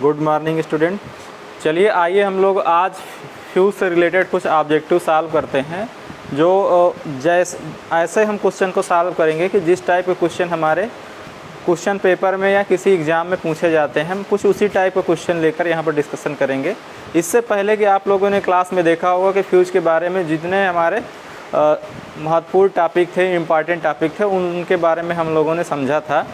Good morning student. चलिए आइए हम लोग आज फ्यूज से रिलेटेड कुछ ऑब्जेक्टिव सॉल्व करते हैं। जो ऐसे हम क्वेश्चन को सॉल्व करेंगे कि जिस टाइप के क्वेश्चन हमारे क्वेश्चन पेपर में या किसी एग्ज़ाम में पूछे जाते हैं, हम कुछ उसी टाइप का क्वेश्चन लेकर यहाँ पर डिस्कशन करेंगे। इससे पहले कि आप लोगों ने क्लास में देखा होगा कि फ्यूज के बारे में जितने हमारे महत्वपूर्ण टॉपिक थे, इम्पॉर्टेंट टॉपिक थे, उनके बारे में हम लोगों ने समझा था।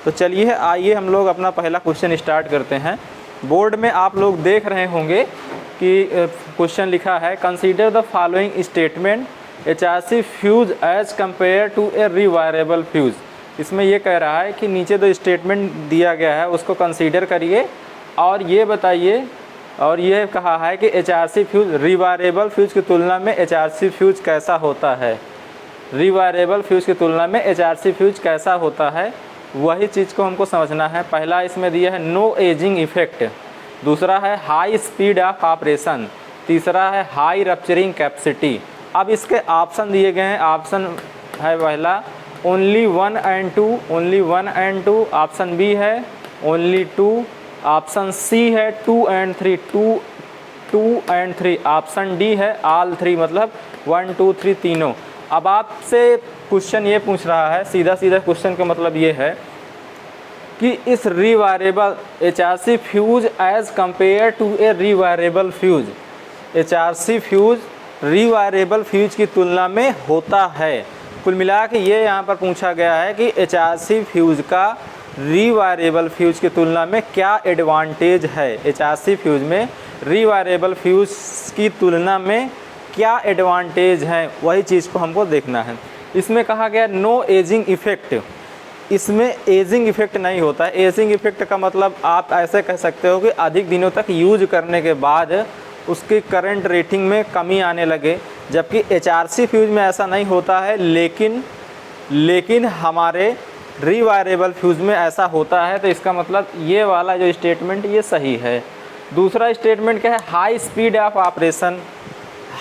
तो चलिए आइए हम लोग अपना पहला क्वेश्चन स्टार्ट करते हैं। बोर्ड में आप लोग देख रहे होंगे कि क्वेश्चन लिखा है, consider the following statement HRC fuse as compare to a rewirable fuse. इसमें ये कह रहा है कि नीचे जो स्टेटमेंट दिया गया है उसको कंसीडर करिए और ये बताइए, और ये कहा है कि HRC फ्यूज रिवायरेबल फ्यूज की तुलना में HRC फ्यूज कैसा होता है। रिवायरेबल फ्यूज की तुलना में HRC फ्यूज कैसा होता है, वही चीज़ को हमको समझना है। पहला इसमें दिया है नो एजिंग इफेक्ट, दूसरा है हाई स्पीड ऑफ ऑपरेशन, तीसरा है हाई रप्चरिंग कैपेसिटी। अब इसके ऑप्शन दिए गए हैं। ऑप्शन है पहला only 1 and 2, only 1 and 2, option B है ओनली 2, ऑप्शन सी है 2 and 3, 2 and 3, ऑप्शन डी है ऑल 3, मतलब 1 2 3 तीनों। अब आपसे क्वेश्चन ये पूछ रहा है, सीधा सीधा क्वेश्चन का मतलब ये है कि इस rewirable HRC fuse as compare to a rewirable fuse, HRC fuse rewirable fuse की तुलना में होता है। कुल मिला के ये यहाँ पर पूछा गया है कि HRC फ्यूज का रिवायरेबल फ्यूज की तुलना में क्या एडवांटेज है। HRC फ्यूज में रिवायरेबल फ्यूज की तुलना में क्या एडवांटेज है, वही चीज़ को हमको देखना है। इसमें कहा गया नो एजिंग इफ़ेक्ट, इसमें एजिंग इफ़ेक्ट नहीं होता है। एजिंग इफ़ेक्ट का मतलब आप ऐसे कह सकते हो कि अधिक दिनों तक यूज करने के बाद उसकी करंट रेटिंग में कमी आने लगे, जबकि HRC फ्यूज में ऐसा नहीं होता है। लेकिन हमारे रिवायरेबल फ्यूज में ऐसा होता है। तो इसका मतलब ये वाला जो स्टेटमेंट ये सही है। दूसरा स्टेटमेंट क्या है, high speed of operation,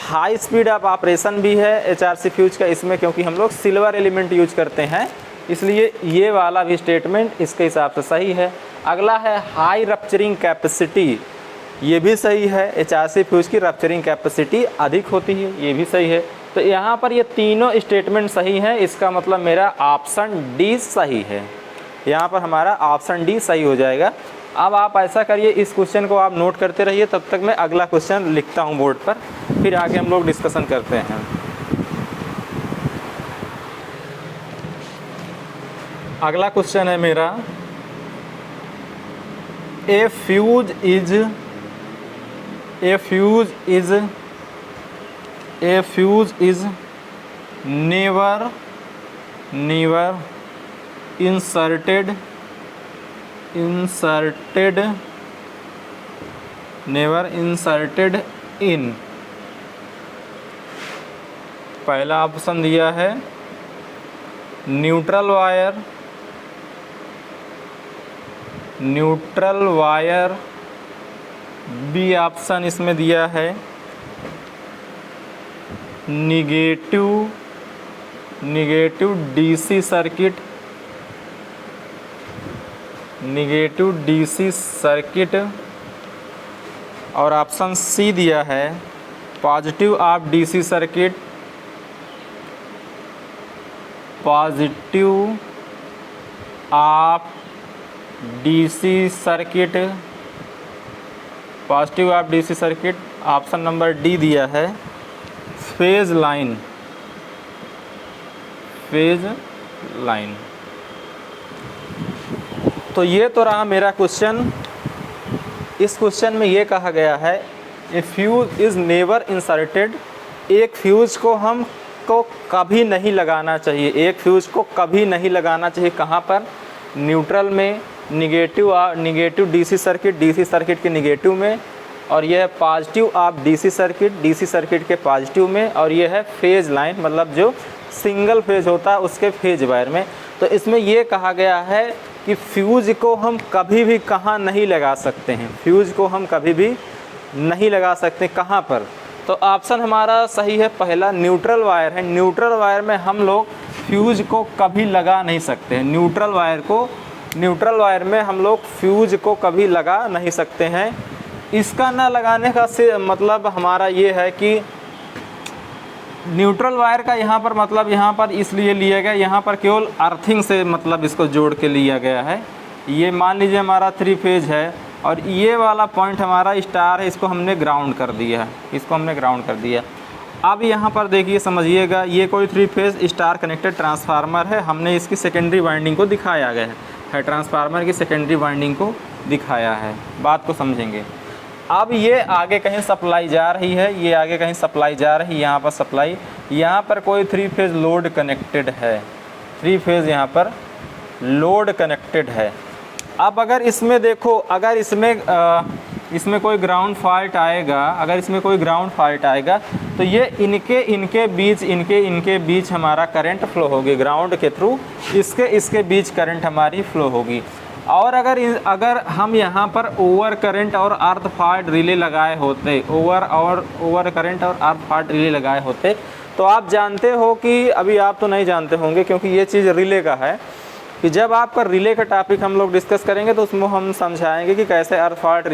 high speed of operation भी है HRC फ्यूज का इसमें, क्योंकि हम लोग सिल्वर एलिमेंट यूज करते हैं, इसलिए ये वाला भी स्टेटमेंट इसके हिसाब से सही है। अगला है हाई रप्चरिंग कैपेसिटी, ये भी सही है। HRC फ्यूज की रप्चरिंग कैपेसिटी अधिक होती है, ये भी सही है। तो यहाँ पर ये तीनों स्टेटमेंट सही हैं, इसका मतलब मेरा ऑप्शन डी सही है। यहाँ पर हमारा ऑप्शन डी सही हो जाएगा। अब आप ऐसा करिए, इस क्वेश्चन को आप नोट करते रहिए, तब तक मैं अगला क्वेश्चन लिखता हूँ बोर्ड पर, फिर आगे हम लोग डिस्कशन करते हैं। अगला क्वेश्चन है मेरा, a fuse is never inserted in, पहला ऑप्शन दिया है न्यूट्रल वायर, बी ऑप्शन इसमें दिया है निगेटिव डीसी सर्किट, और ऑप्शन सी दिया है positive of DC circuit, positive of DC circuit. Option number D दिया है फेज लाइन। तो ये तो रहा मेरा क्वेश्चन। इस क्वेश्चन में ये कहा गया है a fuse is never inserted, एक फ्यूज को कभी नहीं लगाना चाहिए, एक फ्यूज को कभी नहीं लगाना चाहिए। कहाँ पर, न्यूट्रल में, निगेटिव डीसी सर्किट के निगेटिव में, और यह है पॉजिटिव ऑफ डीसी सर्किट के पॉजिटिव में, और यह है फेज लाइन, मतलब जो सिंगल फेज होता है उसके फेज वायर में। तो इसमें यह कहा गया है कि फ्यूज को हम कभी भी कहाँ नहीं लगा सकते हैं, फ्यूज को हम कभी भी नहीं लगा सकते। कहाँ पर, तो ऑप्शन हमारा सही है पहला, न्यूट्रल वायर है। न्यूट्रल वायर में हम लोग फ्यूज को कभी लगा नहीं सकते हैं, न्यूट्रल वायर को न्यूट्रल वायर में हम लोग फ्यूज को कभी लगा नहीं सकते हैं। इसका ना लगाने का से मतलब हमारा ये है कि न्यूट्रल वायर का यहाँ पर मतलब यहाँ पर इसलिए लिया गया, यहाँ पर केवल अर्थिंग से मतलब इसको जोड़ के लिया गया है। ये मान लीजिए हमारा 3 फेज है और ये वाला पॉइंट हमारा स्टार है, इसको हमने ग्राउंड कर दिया है, इसको हमने ग्राउंड कर दिया। अब यहाँ पर देखिए समझिएगा, ये कोई 3 फेज स्टार कनेक्टेड ट्रांसफार्मर है, हमने इसकी सेकेंडरी वाइंडिंग को दिखाया गया है, ट्रांसफार्मर की सेकेंडरी वाइंडिंग को दिखाया है, बात को समझेंगे। अब ये आगे कहीं सप्लाई जा रही है, ये आगे कहीं सप्लाई जा रही है, यहाँ पर सप्लाई, यहाँ पर कोई 3 फेज लोड कनेक्टेड है, 3 फेज यहाँ पर लोड कनेक्टेड है। अब अगर इसमें देखो, अगर इसमें कोई ग्राउंड फॉल्ट आएगा, अगर इसमें कोई ग्राउंड फॉल्ट आएगा तो ये इनके बीच हमारा करंट फ्लो होगी, ग्राउंड के थ्रू इसके बीच करंट हमारी फ्लो होगी। और अगर हम यहाँ पर ओवर करंट और अर्थ फॉल्ट रिले लगाए होते, ओवर करंट और अर्थ फॉल्ट रिले लगाए होते, तो आप जानते हो कि अभी आप तो नहीं जानते होंगे क्योंकि ये चीज़ रिले का है, कि जब आपका रिले का टॉपिक हम लोग डिस्कस करेंगे तो उसमें हम समझाएंगे कि कैसे अर्थ फॉल्ट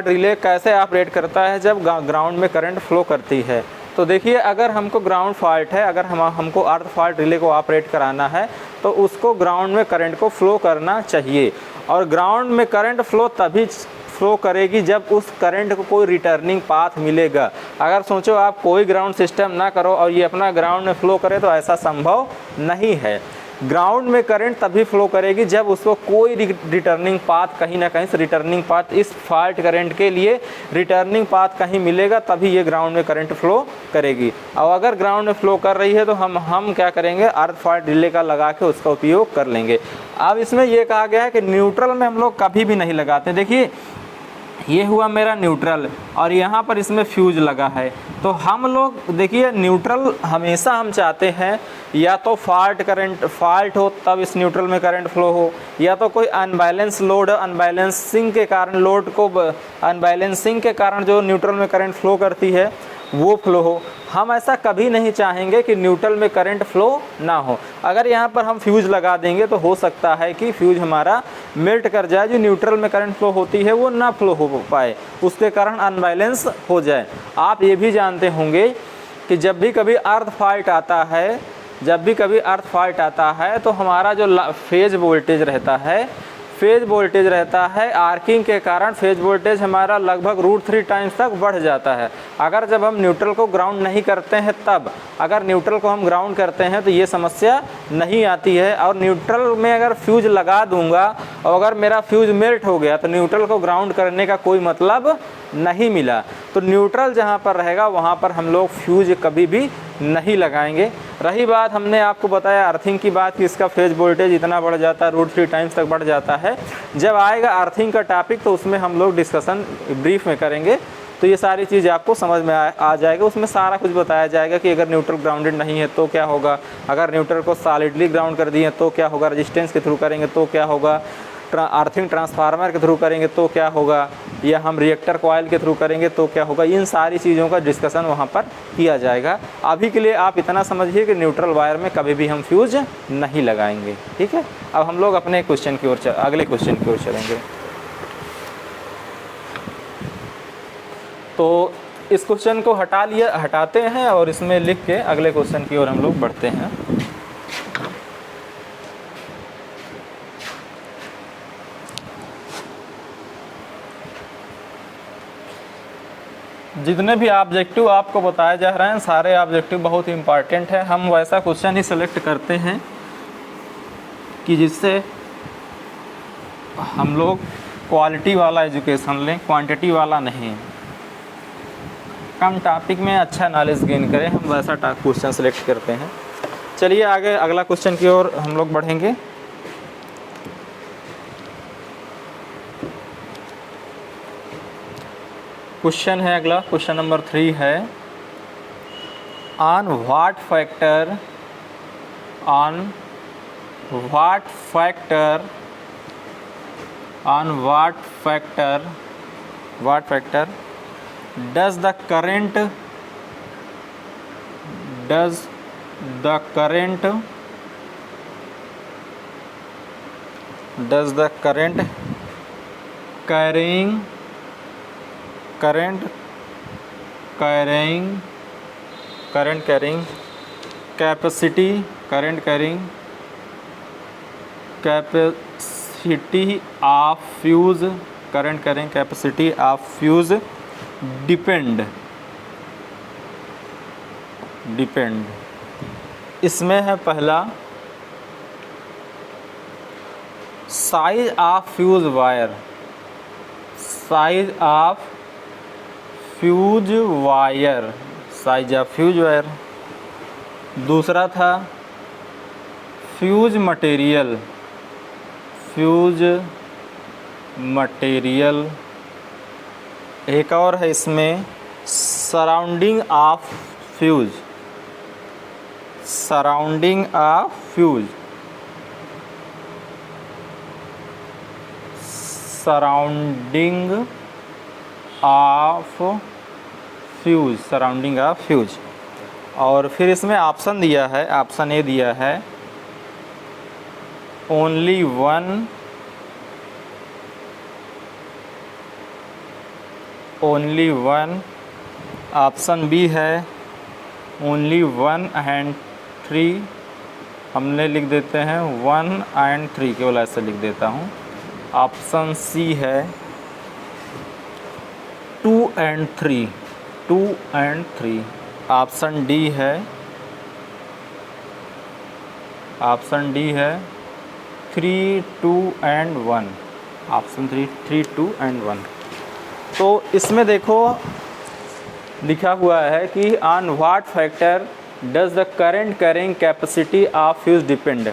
रिले कैसे ऑपरेट करता है जब ग्राउंड में करंट फ्लो करती है। तो देखिए, अगर हमको ग्राउंड फॉल्ट है, अगर हमको अर्थ फॉल्ट रिले को ऑपरेट कराना है तो उसको ग्राउंड में करंट को फ्लो करना चाहिए। और ग्राउंड में करंट फ्लो तभी फ्लो करेगी जब उस करंट को कोई रिटर्निंग पाथ मिलेगा। अगर सोचो आप कोई ग्राउंड सिस्टम ना करो और ये अपना ग्राउंड में फ्लो करे तो ऐसा संभव नहीं है। ग्राउंड में करंट तभी फ्लो करेगी जब उसको कोई रिटर्निंग पाथ, कहीं ना कहीं से रिटर्निंग पाथ, इस फॉल्ट करंट के लिए रिटर्निंग पाथ कहीं मिलेगा तभी ये ग्राउंड में करंट फ्लो करेगी। और अगर ग्राउंड में फ्लो कर रही है तो हम क्या करेंगे, अर्थ फॉल्ट रिले का लगा के उसका उपयोग कर लेंगे। अब इसमें यह कहा गया है कि न्यूट्रल में हम लोग कभी भी नहीं लगाते। देखिए, ये हुआ मेरा न्यूट्रल और यहाँ पर इसमें फ्यूज लगा है, तो हम लोग देखिए न्यूट्रल हमेशा हम चाहते हैं या तो फॉल्ट हो तब इस न्यूट्रल में करंट फ्लो हो, या तो कोई अनबैलेंस लोड, अनबैलेंसिंग के कारण जो न्यूट्रल में करंट फ्लो करती है वो फ्लो हो। हम ऐसा कभी नहीं चाहेंगे कि न्यूट्रल में करंट फ्लो ना हो। अगर यहाँ पर हम फ्यूज लगा देंगे तो हो सकता है कि फ्यूज हमारा मेल्ट कर जाए, जो न्यूट्रल में करंट फ्लो होती है वो ना फ्लो हो पाए, उसके कारण अनबैलेंस हो जाए। आप ये भी जानते होंगे कि जब भी कभी अर्थ फॉल्ट आता है तो हमारा जो फेज वोल्टेज रहता है आर्किंग के कारण फेज वोल्टेज हमारा लगभग √3 टाइम्स तक बढ़ जाता है। अगर जब हम न्यूट्रल को ग्राउंड नहीं करते हैं तब, अगर न्यूट्रल को हम ग्राउंड करते हैं तो ये समस्या नहीं आती है। और न्यूट्रल में अगर फ्यूज लगा दूंगा और अगर मेरा फ्यूज मेल्ट हो गया तो न्यूट्रल को ग्राउंड करने का कोई मतलब नहीं मिला। तो न्यूट्रल जहाँ पर रहेगा वहाँ पर हम लोग फ्यूज कभी भी नहीं लगाएंगे। रही बात, हमने आपको बताया अर्थिंग की बात कि इसका फेज वोल्टेज इतना बढ़ जाता है, √3 टाइम्स तक बढ़ जाता है। जब आएगा अर्थिंग का टॉपिक तो उसमें हम लोग डिस्कशन ब्रीफ में करेंगे, तो ये सारी चीज़ आपको समझ में आ जाएगा। उसमें सारा कुछ बताया जाएगा कि अगर न्यूट्रल ग्राउंडेड नहीं है तो क्या होगा, अगर न्यूट्रल को सॉलिडली ग्राउंड कर दिए तो क्या होगा, रेजिस्टेंस के थ्रू करेंगे तो क्या होगा, अर्थिंग ट्रांसफार्मर के थ्रू करेंगे तो क्या होगा, या हम रिएक्टर कॉइल के थ्रू करेंगे तो क्या होगा। इन सारी चीज़ों का डिस्कशन वहाँ पर किया जाएगा। अभी के लिए आप इतना समझिए कि न्यूट्रल वायर में कभी भी हम फ्यूज नहीं लगाएंगे, ठीक है। अब हम लोग अपने क्वेश्चन की ओर अगले क्वेश्चन की ओर चलेंगे। तो इस क्वेश्चन को हटाते हैं और इसमें लिख के अगले क्वेश्चन की ओर हम लोग बढ़ते हैं। जितने भी ऑब्जेक्टिव आपको बताए जा रहे हैं सारे ऑब्जेक्टिव बहुत इंपॉर्टेंट है। हम वैसा क्वेश्चन ही सेलेक्ट करते हैं कि जिससे हम लोग क्वालिटी वाला एजुकेशन लें, क्वांटिटी वाला नहीं। कम टॉपिक में अच्छा नॉलेज गेन करें, हम वैसा क्वेश्चन सेलेक्ट करते हैं। चलिए आगे अगला क्वेश्चन की ओर हम लोग बढ़ेंगे। क्वेश्चन है अगला, क्वेश्चन नंबर 3 है, on what factor does the current does the current carrying capacity of fuse depend इसमें है पहला साइज ऑफ फ्यूज वायर, दूसरा था फ्यूज मटेरियल, एक और है इसमें surrounding of fuse, surrounding of fuse. और फिर इसमें ऑप्शन दिया है, ऑप्शन ए दिया है ओनली वन, ऑप्शन बी है ओनली 1 and 3, हमने लिख देते हैं 1 and 3, केवल ऐसे लिख देता हूँ। ऑप्शन सी है 2 and 3, ऑप्शन डी है 3, 2 and 1, ऑप्शन 3, 2 and 1। तो इसमें देखो लिखा हुआ है कि on what factor does the current carrying capacity of fuse depend.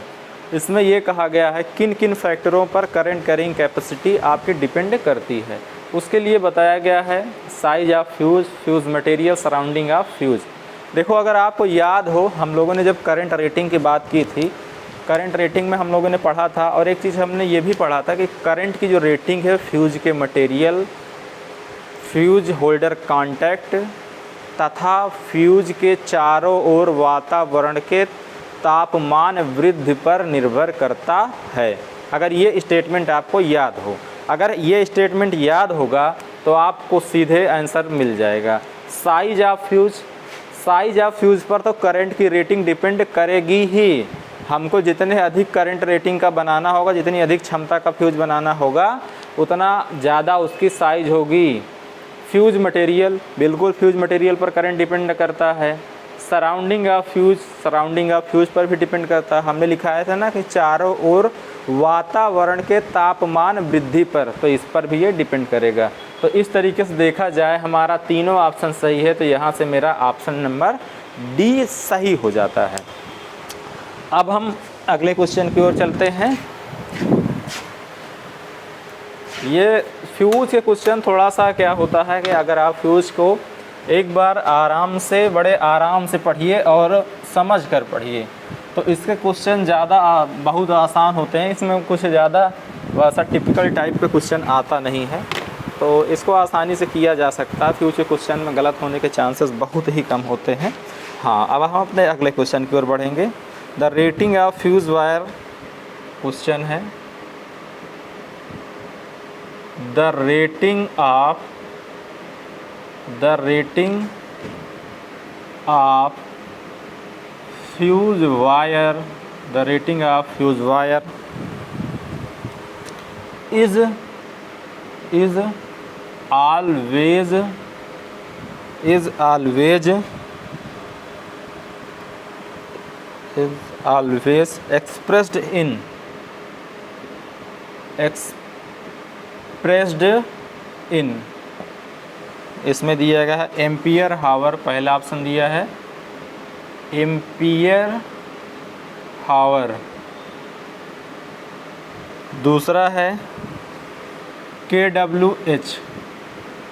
इसमें ये कहा गया है किन किन फैक्टरों पर करंट कैरिंग कैपेसिटी आपकी डिपेंड करती है। उसके लिए बताया गया है size of fuse material, surrounding of fuse. देखो अगर आपको याद हो, हम लोगों ने जब करंट रेटिंग की बात की थी, करंट रेटिंग में हम लोगों ने पढ़ा था, और एक चीज़ हमने ये भी पढ़ा था कि करंट की जो रेटिंग है फ्यूज के मटेरियल, फ्यूज होल्डर कांटेक्ट तथा फ्यूज के चारों ओर वातावरण के तापमान वृद्धि पर निर्भर करता है। अगर ये स्टेटमेंट आपको याद हो, अगर ये स्टेटमेंट याद होगा तो आपको सीधे आंसर मिल जाएगा। साइज ऑफ फ्यूज पर तो करंट की रेटिंग डिपेंड करेगी ही। हमको जितने अधिक करंट रेटिंग का बनाना होगा, जितनी अधिक क्षमता का फ्यूज बनाना होगा, उतना ज़्यादा उसकी साइज होगी। फ्यूज मटेरियल, बिल्कुल फ्यूज मटेरियल पर करंट डिपेंड करता है। सराउंडिंग ऑफ फ्यूज पर भी डिपेंड करता है। हमने लिखाया था ना कि चारों ओर वातावरण के तापमान वृद्धि पर, तो इस पर भी ये डिपेंड करेगा। तो इस तरीके से देखा जाए हमारा तीनों ऑप्शन सही है, तो यहाँ से मेरा ऑप्शन नंबर डी सही हो जाता है। अब हम अगले क्वेश्चन की ओर चलते हैं। ये फ्यूज के क्वेश्चन थोड़ा सा क्या होता है कि अगर आप फ्यूज को एक बार बड़े आराम से पढ़िए और समझ कर पढ़िए, तो इसके क्वेश्चन बहुत आसान होते हैं। इसमें कुछ ज़्यादा वैसा टिपिकल टाइप के क्वेश्चन आता नहीं है, तो इसको आसानी से किया जा सकता है। फ्यूज के क्वेश्चन में गलत होने के चांसेस बहुत ही कम होते हैं। हाँ, अब हम अपने अगले क्वेश्चन की ओर बढ़ेंगे। The rating of fuse wire question है, the rating of fuse wire is always expressed in इसमें दिया गया है एम्पियर हावर, पहला ऑप्शन दिया है एम्पियर हावर, दूसरा है KWH,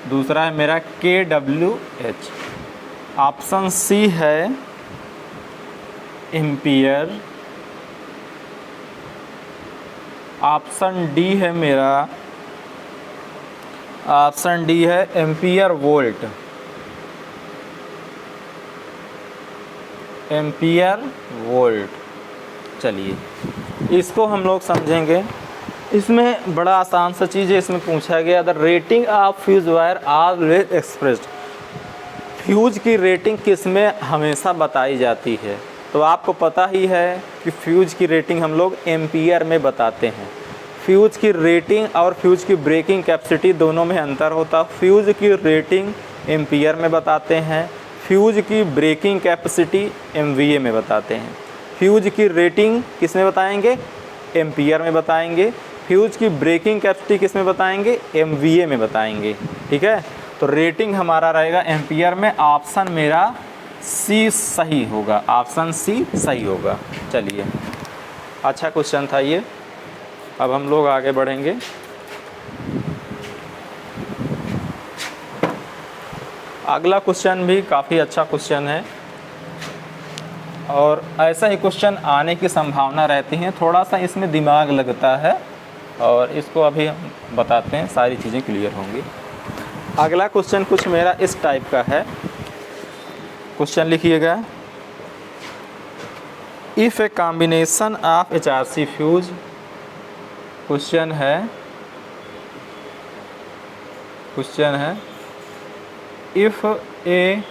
दूसरा है मेरा KWH, ऑप्शन सी है एम्पियर, ऑप्शन डी है मेरा, ऑप्शन डी है एम्पियर वोल्ट, चलिए इसको हम लोग समझेंगे। इसमें बड़ा आसान सा चीज़ है, इसमें पूछा गया the rating of fuse wire always expressed. Fuse की रेटिंग किस में हमेशा बताई जाती है? तो आपको पता ही है कि फ्यूज की रेटिंग हम लोग एम्पियर में बताते हैं। फ्यूज की रेटिंग और फ्यूज की ब्रेकिंग कैपेसिटी दोनों में अंतर होता है। फ्यूज की रेटिंग एम्पियर में बताते हैं, फ्यूज की ब्रेकिंग कैपेसिटी MVA में बताते हैं। फ्यूज की रेटिंग किस में बताएंगे? एम्पियर में बताएंगे। फ्यूज की ब्रेकिंग कैपेसिटी किस में बताएंगे? MVA में बताएंगे। ठीक है, तो रेटिंग हमारा रहेगा एम्पियर में। ऑप्शन मेरा C सही होगा, ऑप्शन C सही होगा। चलिए, अच्छा क्वेश्चन था ये। अब हम लोग आगे बढ़ेंगे। अगला क्वेश्चन भी काफ़ी अच्छा क्वेश्चन है और ऐसा ही क्वेश्चन आने की संभावना रहती है। थोड़ा सा इसमें दिमाग लगता है और इसको अभी हम बताते हैं, सारी चीज़ें क्लियर होंगी। अगला क्वेश्चन कुछ मेरा इस टाइप का है। क्वेश्चन लिखिएगा, if a combination of HRC fuse. Question है if a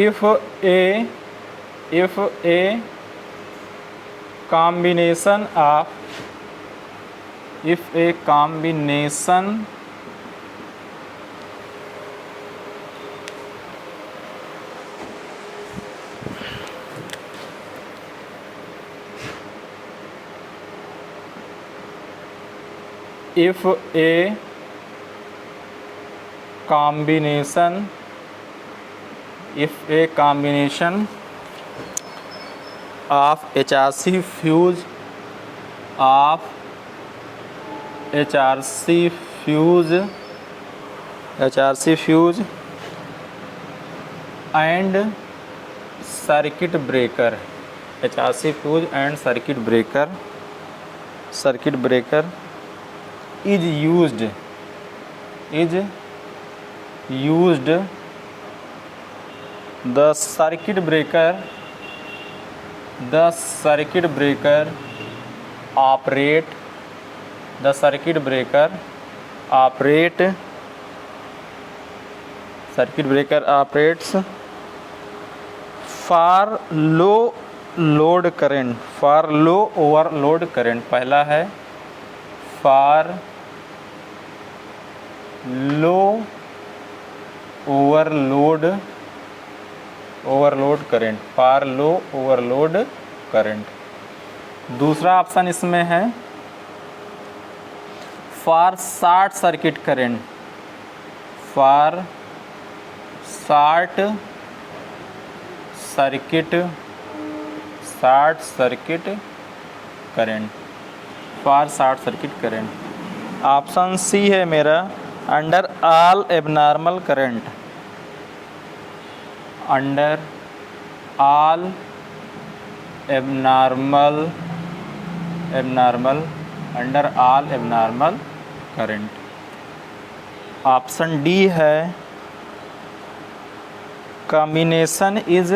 if a combination of of HRC fuse and circuit breaker is used the circuit breaker operates for low overload current। पहला है for low overload current। दूसरा option इसमें है for short circuit current, option C है मेरा under all abnormal current. Under all abnormal current. Option D है combination is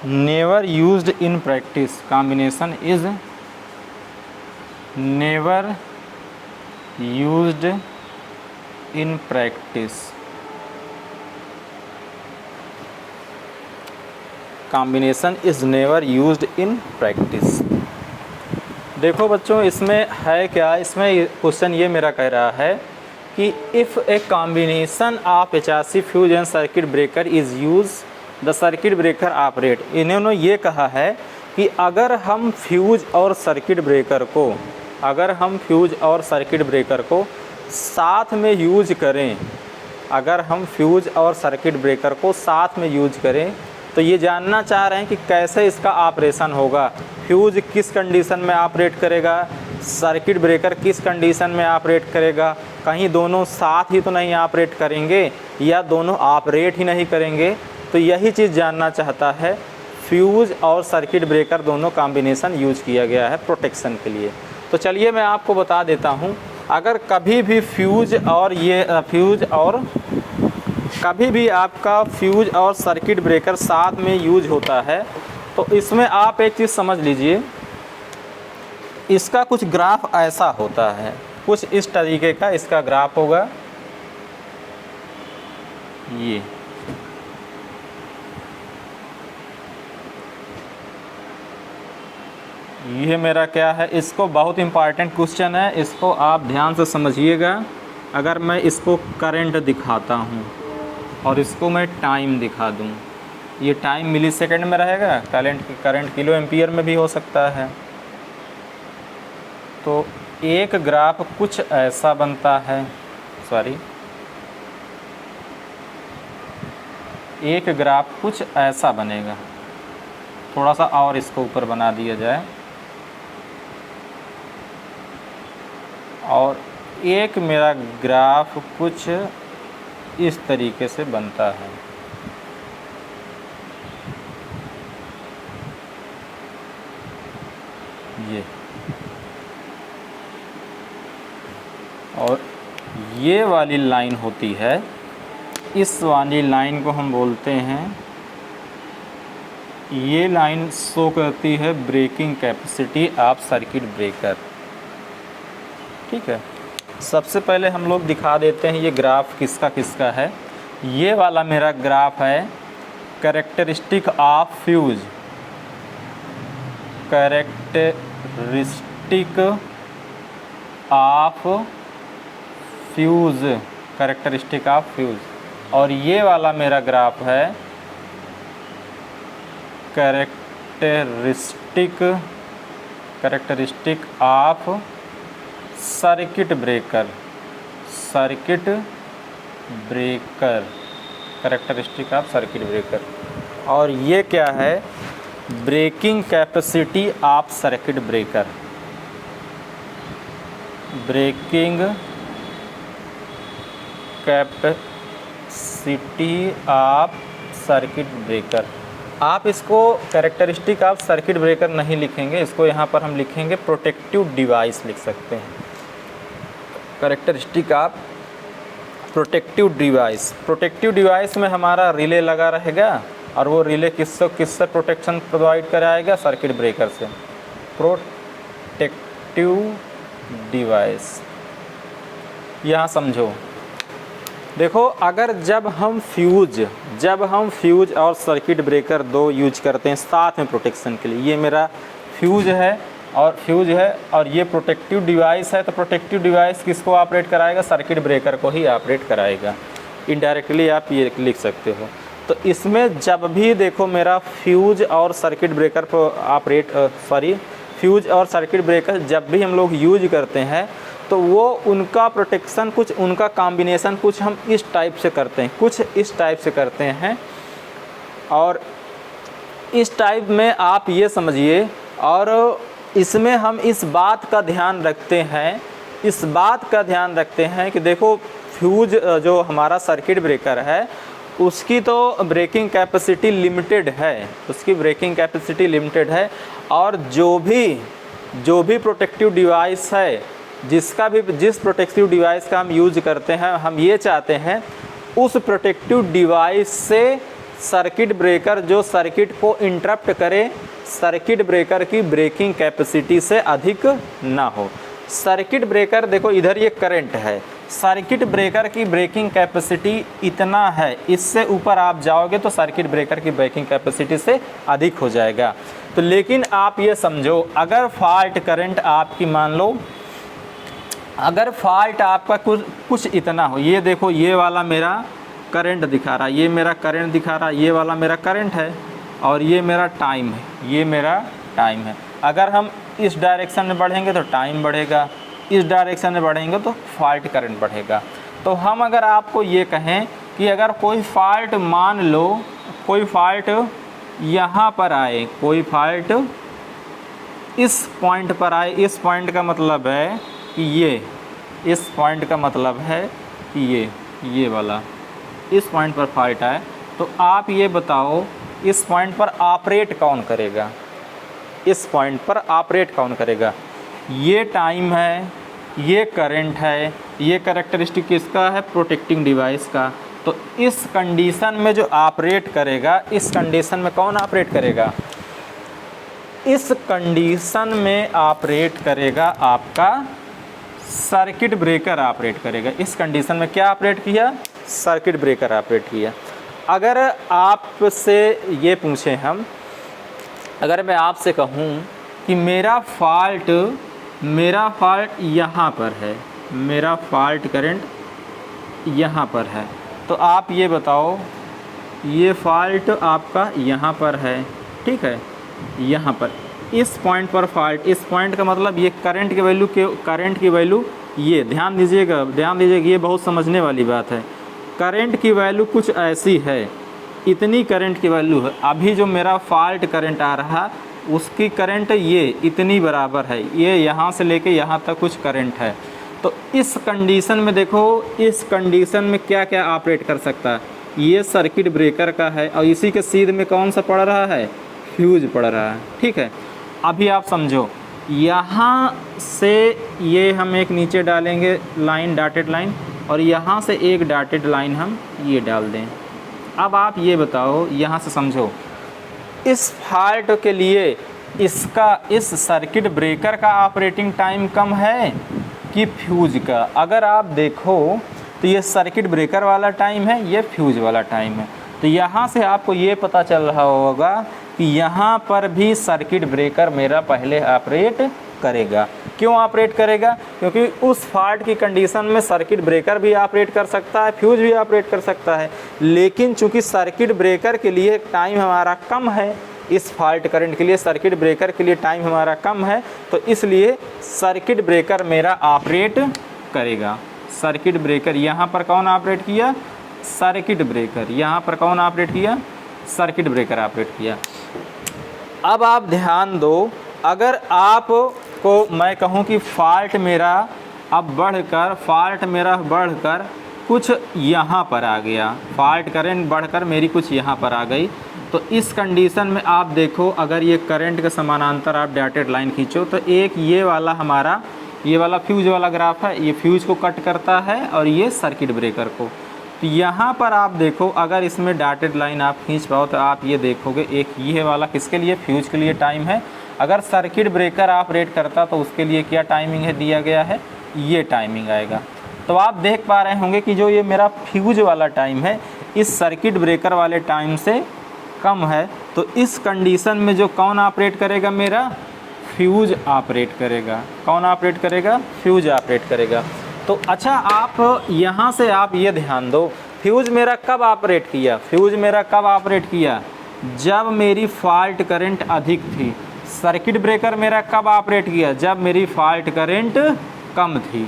never used in practice. Combination is never used in practice. Combination is never used in practice. देखो बच्चों, इसमें है क्या, इसमें question ये मेरा कह रहा है कि if a combination of HRC fuse and circuit breaker is use the circuit breaker operate. इन्होंने ये कहा है कि अगर हम फ्यूज और सर्किट ब्रेकर को साथ में यूज करें, अगर हम फ्यूज और सर्किट ब्रेकर को साथ में यूज करें तो ये जानना चाह रहे हैं कि कैसे इसका ऑपरेशन होगा। फ्यूज किस कंडीशन में ऑपरेट करेगा, सर्किट ब्रेकर किस कंडीशन में ऑपरेट करेगा, कहीं दोनों साथ ही तो नहीं ऑपरेट करेंगे या दोनों ऑपरेट ही नहीं करेंगे। तो यही चीज़ जानना चाहता है। फ्यूज और सर्किट ब्रेकर दोनों कॉम्बिनेशन यूज किया गया है प्रोटेक्शन के लिए। तो चलिए मैं आपको बता देता हूँ, अगर कभी भी कभी भी आपका फ्यूज और सर्किट ब्रेकर साथ में यूज होता है तो इसमें आप एक चीज़ समझ लीजिए, इसका कुछ ग्राफ ऐसा होता है, कुछ इस तरीके का इसका ग्राफ होगा। ये मेरा क्या है, इसको बहुत इम्पॉर्टेंट क्वेश्चन है, इसको आप ध्यान से समझिएगा। अगर मैं इसको करंट दिखाता हूँ और इसको मैं टाइम दिखा दूँ, ये टाइम मिली सेकेंड में रहेगा, करंट किलो एम्पियर में भी हो सकता है। तो एक ग्राफ कुछ ऐसा बनता है, एक ग्राफ कुछ ऐसा बनेगा। थोड़ा सा और इसको ऊपर बना दिया जाए, और एक मेरा ग्राफ कुछ इस तरीके से बनता है। ये और ये वाली लाइन होती है, इस वाली लाइन को हम बोलते हैं, ये लाइन शो करती है breaking capacity of circuit breaker. ठीक है, सबसे पहले हम लोग दिखा देते हैं ये ग्राफ किसका किसका है। ये वाला मेरा ग्राफ है characteristic of fuse, characteristic of fuse, और ये वाला मेरा ग्राफ है characteristic of circuit breaker, characteristic of circuit breaker. और ये क्या है, breaking capacity of circuit breaker, breaking capacity of circuit breaker. आप इसको कैरेक्टरिस्टिक ऑफ सर्किट ब्रेकर नहीं लिखेंगे, इसको यहाँ पर हम लिखेंगे प्रोटेक्टिव डिवाइस लिख सकते हैं। कैरेक्टरिस्टिक ऑफ प्रोटेक्टिव डिवाइस में हमारा रिले लगा रहेगा, और वो रिले किससे प्रोटेक्शन प्रोवाइड कराएगा, सर्किट ब्रेकर से। प्रोटेक्टिव डिवाइस यहाँ समझो। देखो, अगर जब हम फ्यूज और सर्किट ब्रेकर दो यूज करते हैं साथ में प्रोटेक्शन के लिए, ये मेरा फ्यूज है और ये प्रोटेक्टिव डिवाइस है, तो प्रोटेक्टिव डिवाइस किसको ऑपरेट कराएगा, सर्किट ब्रेकर को ही ऑपरेट कराएगा। इनडायरेक्टली आप ये लिख सकते हो। तो इसमें जब भी देखो मेरा फ्यूज और सर्किट ब्रेकर फ्यूज और सर्किट ब्रेकर जब भी हम लोग यूज करते हैं तो वो उनका प्रोटेक्शन कुछ, उनका कॉम्बिनेशन कुछ हम इस टाइप से करते हैं, और इस टाइप में आप ये समझिए। और इसमें हम इस बात का ध्यान रखते हैं कि देखो, फ्यूज जो हमारा सर्किट ब्रेकर है उसकी तो ब्रेकिंग कैपेसिटी लिमिटेड है, और जो भी प्रोटेक्टिव डिवाइस है, जिस प्रोटेक्टिव डिवाइस का हम यूज करते हैं, हम ये चाहते हैं उस प्रोटेक्टिव डिवाइस से सर्किट ब्रेकर जो सर्किट को इंटरप्ट करे, सर्किट ब्रेकर की ब्रेकिंग कैपेसिटी से अधिक ना हो। सर्किट ब्रेकर देखो, इधर ये करंट है, सर्किट ब्रेकर की ब्रेकिंग कैपेसिटी इतना है, इससे ऊपर आप जाओगे तो सर्किट ब्रेकर की ब्रेकिंग कैपेसिटी से अधिक हो जाएगा। तो लेकिन आप ये समझो, अगर फॉल्ट करंट आपकी, मान लो अगर फॉल्ट आपका कुछ इतना हो, ये देखो ये वाला मेरा करंट दिखा रहा है, ये मेरा करंट दिखा रहा है, ये वाला मेरा करंट है, और ये मेरा टाइम है, अगर हम इस डायरेक्शन में बढ़ेंगे तो टाइम बढ़ेगा, इस डायरेक्शन में बढ़ेंगे तो फॉल्ट करंट बढ़ेगा। तो हम अगर आपको ये कहें कि अगर कोई फॉल्ट, मान लो कोई फॉल्ट यहाँ पर आए, कोई फॉल्ट इस पॉइंट पर आए, इस पॉइंट का मतलब है कि ये, इस पॉइंट का मतलब है कि ये वाला, इस पॉइंट पर फॉल्ट आए, तो आप ये बताओ इस पॉइंट पर ऑपरेट कौन करेगा, इस पॉइंट पर ऑपरेट कौन करेगा। ये टाइम है, ये करंट है, ये कैरेक्टरिस्टिक किसका है, प्रोटेक्टिंग डिवाइस का। तो इस कंडीशन में जो ऑपरेट करेगा, इस कंडीशन में कौन ऑपरेट करेगा, इस कंडीशन में ऑपरेट करेगा आपका सर्किट ब्रेकर ऑपरेट करेगा। इस कंडीशन में क्या ऑपरेट किया, सर्किट ब्रेकर ऑपरेट किया। अगर आपसे ये पूछें हम, अगर मैं आपसे कहूँ कि मेरा फॉल्ट यहाँ पर है, मेरा फॉल्ट करंट यहाँ पर है, तो आप ये बताओ ये फॉल्ट आपका यहाँ पर है, ठीक है, यहाँ पर इस पॉइंट पर फॉल्ट, इस पॉइंट का मतलब ये करंट की वैल्यू ये ध्यान दीजिएगा, ये बहुत समझने वाली बात है। करंट की वैल्यू कुछ ऐसी है, इतनी करंट की वैल्यू है। अभी जो मेरा फॉल्ट करंट आ रहा उसकी करंट ये इतनी बराबर है, ये यहाँ से लेके यहाँ तक कुछ करंट है। तो इस कंडीशन में देखो, इस कंडीशन में क्या क्या ऑपरेट कर सकता है, ये सर्किट ब्रेकर का है और इसी के सीध में कौन सा पड़ रहा है, फ्यूज पड़ रहा है, ठीक है। अभी आप समझो, यहाँ से ये हम एक नीचे डालेंगे लाइन, डॉटेड लाइन, और यहाँ से एक डॉटेड लाइन हम ये डाल दें। अब आप ये बताओ, यहाँ से समझो, इस फॉल्ट के लिए इस सर्किट ब्रेकर का ऑपरेटिंग टाइम कम है कि फ्यूज का। अगर आप देखो तो ये सर्किट ब्रेकर वाला टाइम है, ये फ्यूज वाला टाइम है। तो यहाँ से आपको ये पता चल रहा होगा कि यहाँ पर भी सर्किट ब्रेकर मेरा पहले ऑपरेट करेगा। क्यों ऑपरेट करेगा, क्योंकि उस फॉल्ट की कंडीशन में सर्किट ब्रेकर भी ऑपरेट कर सकता है, फ्यूज भी ऑपरेट कर सकता है। लेकिन चूंकि सर्किट ब्रेकर के लिए टाइम हमारा कम है, इस फॉल्ट करंट के लिए सर्किट ब्रेकर के लिए टाइम हमारा कम है, तो इसलिए सर्किट ब्रेकर मेरा ऑपरेट करेगा। सर्किट ब्रेकर यहाँ पर कौन ऑपरेट किया, सर्किट ब्रेकर, यहाँ पर कौन ऑपरेट किया, सर्किट ब्रेकर ऑपरेट किया। अब आप ध्यान दो, अगर आपको मैं कहूँ कि फॉल्ट मेरा अब बढ़कर कुछ यहाँ पर आ गया, फॉल्ट करंट बढ़कर मेरी कुछ यहाँ पर आ गई, तो इस कंडीशन में आप देखो, अगर ये करंट के समानांतर आप डॉटेड लाइन खींचो तो एक ये वाला हमारा, ये वाला फ्यूज वाला ग्राफ है, ये फ्यूज को कट करता है और ये सर्किट ब्रेकर को। तो यहाँ पर आप देखो, अगर इसमें डॉटेड लाइन आप खींच पाओ तो आप ये देखोगे, एक ये वाला किसके लिए, फ्यूज के लिए टाइम है। अगर सर्किट ब्रेकर ऑपरेट करता तो उसके लिए क्या टाइमिंग है, दिया गया है, ये टाइमिंग आएगा। तो आप देख पा रहे होंगे कि जो ये मेरा फ्यूज वाला टाइम है इस सर्किट ब्रेकर वाले टाइम से कम है। तो इस कंडीशन में जो कौन ऑपरेट करेगा, मेरा फ्यूज ऑपरेट करेगा। कौन ऑपरेट करेगा, फ्यूज ऑपरेट करेगा। तो अच्छा, आप यहाँ से आप ये ध्यान दो, फ्यूज मेरा कब ऑपरेट किया, फ्यूज मेरा कब ऑपरेट किया, जब मेरी फॉल्ट करंट अधिक थी। सर्किट ब्रेकर मेरा कब ऑपरेट किया, जब मेरी फॉल्ट करंट कम थी,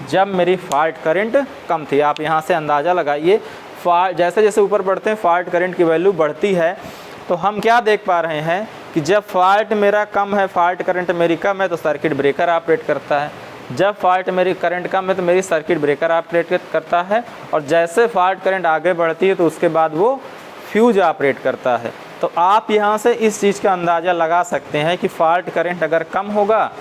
जब मेरी फॉल्ट करंट कम थी। आप यहाँ से अंदाज़ा लगाइए, जैसे जैसे ऊपर बढ़ते हैं फॉल्ट करंट की वैल्यू बढ़ती है, तो हम क्या देख पा रहे हैं कि जब फॉल्ट मेरा कम है, फॉल्ट करंट मेरी कम है, तो सर्किट ब्रेकर ऑपरेट करता है। जब फॉल्ट मेरी करंट कम है तो मेरी सर्किट ब्रेकर ऑपरेट करता है, और जैसे फॉल्ट करंट आगे बढ़ती है तो उसके बाद वो फ्यूज ऑपरेट करता है। तो आप यहाँ से इस चीज़ का अंदाज़ा लगा सकते हैं कि फॉल्ट करंट अगर कम होगा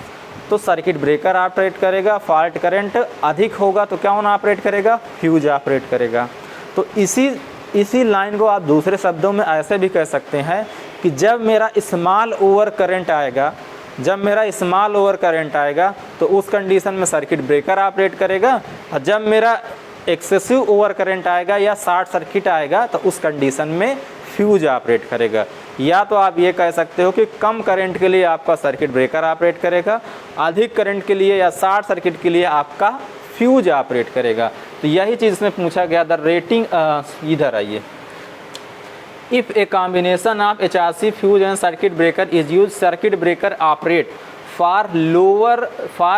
तो सर्किट ब्रेकर ऑपरेट करेगा, फॉल्ट करंट अधिक होगा तो कौन ऑपरेट करेगा, फ्यूज ऑपरेट करेगा। तो इसी लाइन को आप दूसरे शब्दों में ऐसे भी कह सकते हैं कि जब मेरा स्मॉल ओवर करंट आएगा, जब मेरा स्मॉल ओवर करंट आएगा तो उस कंडीशन में सर्किट ब्रेकर ऑपरेट करेगा, और जब मेरा एक्सेसिव ओवर करंट आएगा या शॉर्ट सर्किट आएगा तो उस कंडीशन में फ्यूज ऑपरेट करेगा। या तो आप ये कह सकते हो कि कम करंट के लिए आपका सर्किट ब्रेकर ऑपरेट करेगा, अधिक करंट के लिए या शॉर्ट सर्किट के लिए आपका फ्यूज ऑपरेट करेगा। तो यही चीज़ इसमें पूछा गया। द रेटिंग, इधर आइए, if a combination of HRC fuse and circuit breaker is use, circuit breaker operate for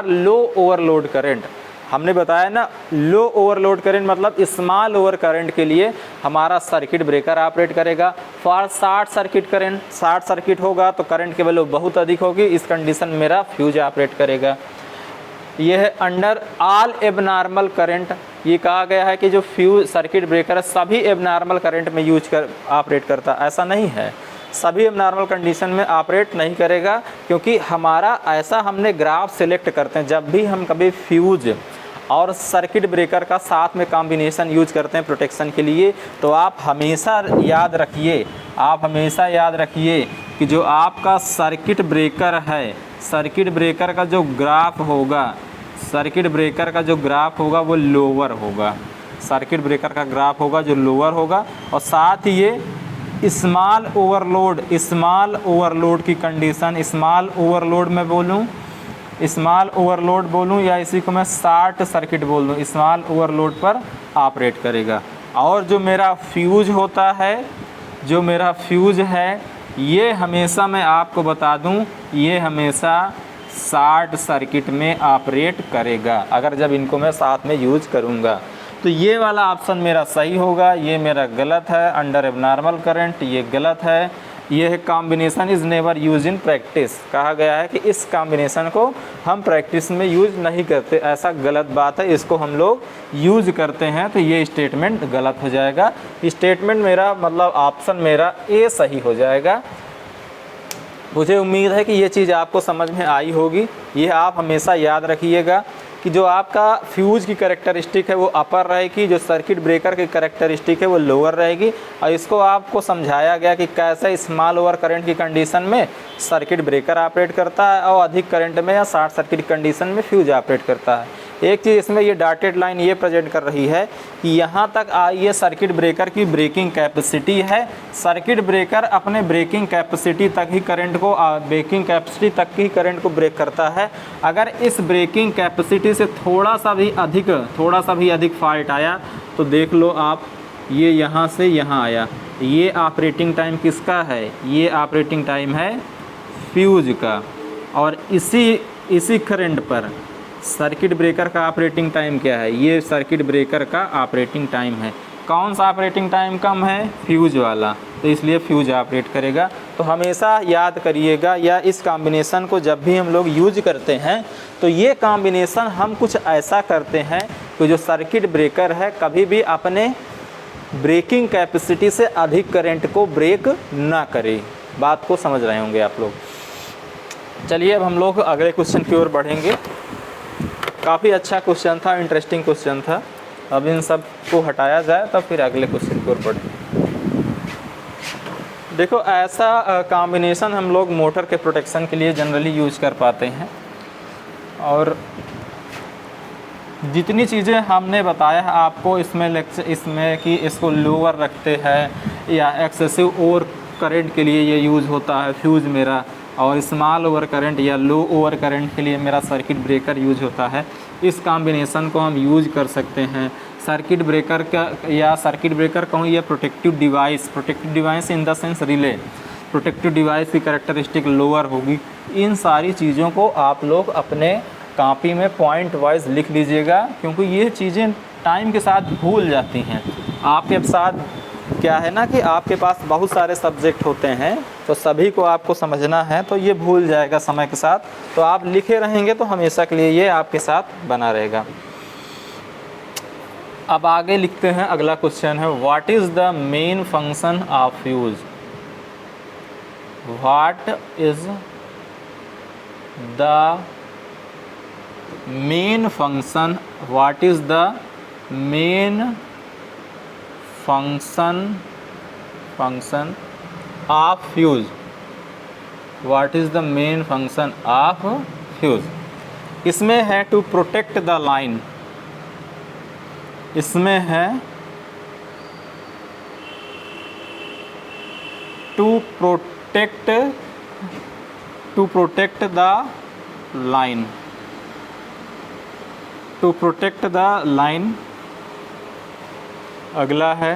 low overload current. हमने बताया ना, लो ओवरलोड करंट मतलब स्मॉल ओवर करंट के लिए हमारा सर्किट ब्रेकर ऑपरेट करेगा। For short circuit current, short circuit होगा तो करंट की वैल्यू बहुत अधिक होगी, इस कंडीशन में मेरा फ्यूज ऑपरेट करेगा। यह है अंडर ऑल एबनॉर्मल करंट, ये कहा गया है कि जो फ्यूज सर्किट ब्रेकर सभी एबनॉर्मल करंट में ऑपरेट करता, ऐसा नहीं है, सभी एबनॉर्मल कंडीशन में ऑपरेट नहीं करेगा, क्योंकि हमारा ऐसा हमने ग्राफ सिलेक्ट करते हैं जब भी हम कभी फ्यूज और सर्किट ब्रेकर का साथ में कॉम्बिनेशन यूज करते हैं प्रोटेक्शन के लिए, तो आप हमेशा याद रखिए कि जो आपका सर्किट ब्रेकर है, सर्किट ब्रेकर का जो ग्राफ होगा, सर्किट ब्रेकर का जो ग्राफ होगा वो लोअर होगा, सर्किट ब्रेकर का ग्राफ होगा जो लोअर होगा। और साथ ही ये स्मॉल ओवरलोड की कंडीशन, स्मॉल ओवरलोड में बोलूँ, स्मॉल ओवरलोड बोलूँ या इसी को मैं शॉर्ट सर्किट बोल दूँ, स्मॉल ओवरलोड पर ऑपरेट करेगा। और जो मेरा फ्यूज होता है, जो मेरा फ्यूज है, ये हमेशा मैं आपको बता दूँ, ये हमेशा शॉर्ट सर्किट में ऑपरेट करेगा अगर जब इनको मैं साथ में यूज करूँगा। तो ये वाला ऑप्शन मेरा सही होगा, ये मेरा गलत है। अंडर एबनॉर्मल करंट ये गलत है। ये है combination is never use in practice, कहा गया है कि इस कॉम्बिनेशन को हम प्रैक्टिस में यूज नहीं करते, ऐसा गलत बात है, इसको हम लोग यूज करते हैं, तो ये स्टेटमेंट गलत हो जाएगा। स्टेटमेंट मेरा मतलब ऑप्शन मेरा ए सही हो जाएगा। मुझे उम्मीद है कि ये चीज़ आपको समझ में आई होगी। ये आप हमेशा याद रखिएगा कि जो आपका फ्यूज की कैरेक्टरिस्टिक है वो अपर रहेगी, जो सर्किट ब्रेकर की कैरेक्टरिस्टिक है वो लोअर रहेगी। और इसको आपको समझाया गया कि कैसे स्मॉल ओवर करंट की कंडीशन में सर्किट ब्रेकर ऑपरेट करता है और अधिक करंट में या शॉर्ट सर्किट कंडीशन में फ्यूज ऑपरेट करता है। एक चीज़ इसमें ये डॉटेड लाइन ये प्रेजेंट कर रही है कि यहाँ तक ये सर्किट ब्रेकर की ब्रेकिंग कैपेसिटी है। सर्किट ब्रेकर अपने ब्रेकिंग कैपेसिटी तक ही करंट को ब्रेकिंग कैपेसिटी तक ही करंट को ब्रेक करता है। अगर इस ब्रेकिंग कैपेसिटी से थोड़ा सा भी अधिक फॉल्ट आया तो देख लो आप, ये यहाँ से यहाँ आया, ये ऑपरेटिंग टाइम किसका है? ये ऑपरेटिंग टाइम है फ्यूज का। और इसी करंट पर सर्किट ब्रेकर का ऑपरेटिंग टाइम क्या है? ये सर्किट ब्रेकर का ऑपरेटिंग टाइम है। कौन सा ऑपरेटिंग टाइम कम है? फ्यूज वाला, तो इसलिए फ्यूज ऑपरेट करेगा। तो हमेशा याद करिएगा, या इस कॉम्बिनेशन को जब भी हम लोग यूज करते हैं तो ये कॉम्बिनेशन हम कुछ ऐसा करते हैं कि जो सर्किट ब्रेकर है कभी भी अपने ब्रेकिंग कैपेसिटी से अधिक करंट को ब्रेक ना करे। बात को समझ रहे होंगे आप लोग। चलिए अब हम लोग अगले क्वेश्चन की ओर बढ़ेंगे। काफ़ी अच्छा क्वेश्चन था, इंटरेस्टिंग क्वेश्चन था। अब इन सब को हटाया जाए तब फिर अगले क्वेश्चन की ओर बढ़ेंगे। देखो, ऐसा कॉम्बिनेशन हम लोग मोटर के प्रोटेक्शन के लिए जनरली यूज कर पाते हैं। और जितनी चीज़ें हमने बताया है आपको इसमें कि इसको लोअर रखते हैं या एक्सेसिव ओवर करंट के लिए ये यूज़ होता है फ्यूज मेरा, और स्मॉल ओवर करंट या लो ओवर करंट के लिए मेरा सर्किट ब्रेकर यूज होता है। इस कॉम्बिनेशन को हम यूज कर सकते हैं। सर्किट ब्रेकर का या सर्किट ब्रेकर कहूँ या protective device in the sense relay, protective device की कैरेक्टरिस्टिक लोअर होगी। इन सारी चीज़ों को आप लोग अपने कॉपी में पॉइंट वाइज लिख लीजिएगा, क्योंकि ये चीज़ें टाइम के साथ भूल जाती हैं। आपके साथ क्या है ना कि आपके पास बहुत सारे सब्जेक्ट होते हैं, तो सभी को आपको समझना है, तो ये भूल जाएगा समय के साथ। तो आप लिखे रहेंगे तो हमेशा के लिए ये आपके साथ बना रहेगा। अब आगे लिखते हैं, अगला क्वेश्चन है what is the main function of fuse. What is the main function, what is the main function of fuse, what is the main function of fuse। इसमें है to protect the line, इसमें है to protect the line, to protect the line। अगला है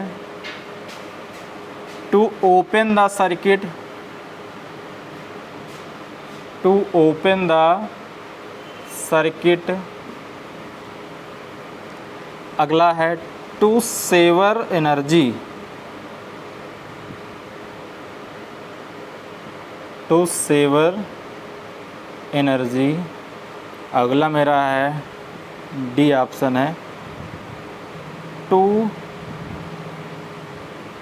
to open the circuit, to open the circuit अगला है to sever energy, to sever energy. अगला मेरा है डी ऑप्शन है टू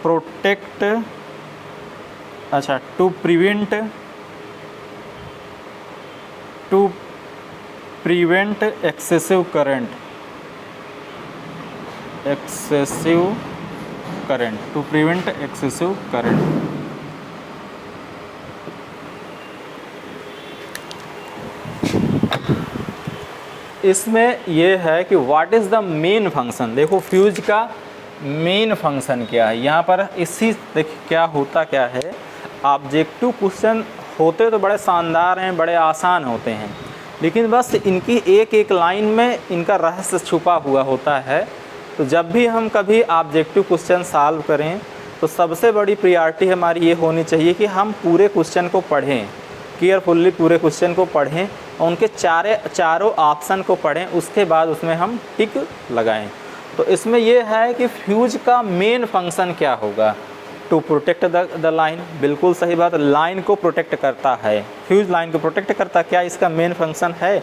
प्रोटेक्ट, अच्छा to prevent, to prevent excessive current, excessive current, to prevent excessive current. इसमें ये है कि what is the main function. देखो फ्यूज का मेन फंक्शन क्या है यहाँ पर। इसी देखिए क्या होता क्या है, ऑब्जेक्टिव क्वेश्चन होते तो बड़े शानदार हैं, बड़े आसान होते हैं, लेकिन बस इनकी एक एक लाइन में इनका रहस्य छुपा हुआ होता है। तो जब भी हम कभी ऑब्जेक्टिव क्वेश्चन सॉल्व करें तो सबसे बड़ी प्रायोरिटी हमारी ये होनी चाहिए कि हम पूरे क्वेश्चन को पढ़ें, केयरफुल्ली पूरे क्वेश्चन को पढ़ें और उनके चारों ऑप्शन को पढ़ें, उसके बाद उसमें हम टिक लगाएं। तो इसमें यह है कि फ्यूज का मेन फंक्शन क्या होगा, टू प्रोटेक्ट द लाइन। बिल्कुल सही बात, लाइन को प्रोटेक्ट करता है, फ्यूज लाइन को प्रोटेक्ट करता है। क्या इसका मेन फंक्शन है,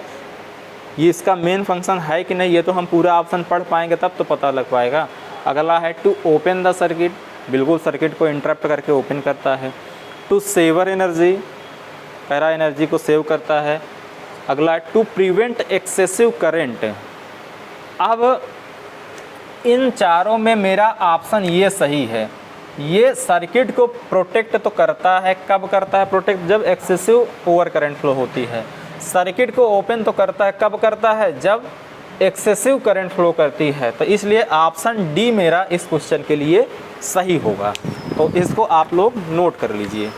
ये इसका मेन फंक्शन है कि नहीं, ये तो हम पूरा ऑप्शन पढ़ पाएंगे तब तो पता लग पाएगा। अगला है टू ओपन द सर्किट, बिल्कुल सर्किट को इंटरप्ट करके ओपन करता है। टू सेवर एनर्जी, कह रहा एनर्जी को सेव करता है। अगला है टू प्रिवेंट एक्सेसिव करंट। अब इन चारों में मेरा ऑप्शन ये सही है, ये सर्किट को प्रोटेक्ट तो करता है। कब करता है प्रोटेक्ट, जब एक्सेसिव ओवर करंट फ्लो होती है। सर्किट को ओपन तो करता है, कब करता है, जब एक्सेसिव करंट फ्लो करती है। तो इसलिए ऑप्शन डी मेरा इस क्वेश्चन के लिए सही होगा। तो इसको आप लोग नोट कर लीजिए।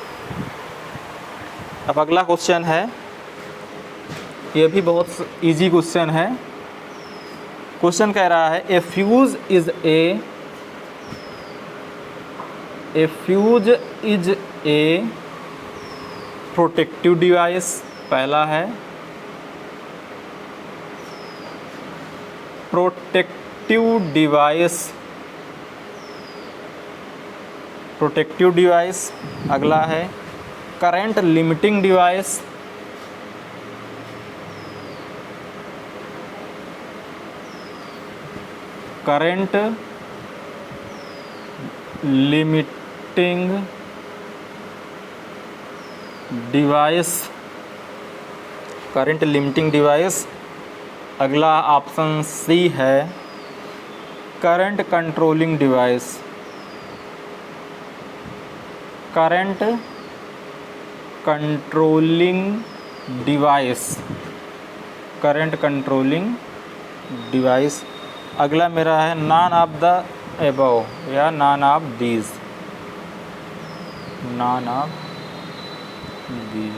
अब अगला क्वेश्चन है, ये भी बहुत इजी क्वेश्चन है। क्वेश्चन कह रहा है a fuse is a protective device. पहला है प्रोटेक्टिव डिवाइस। अगला है current limiting device. Current limiting device, current limiting device. अगला ऑप्शन सी है current controlling device. Current controlling device, current controlling device. अगला मेरा है नॉन ऑफ द एबव या none of these, none of these.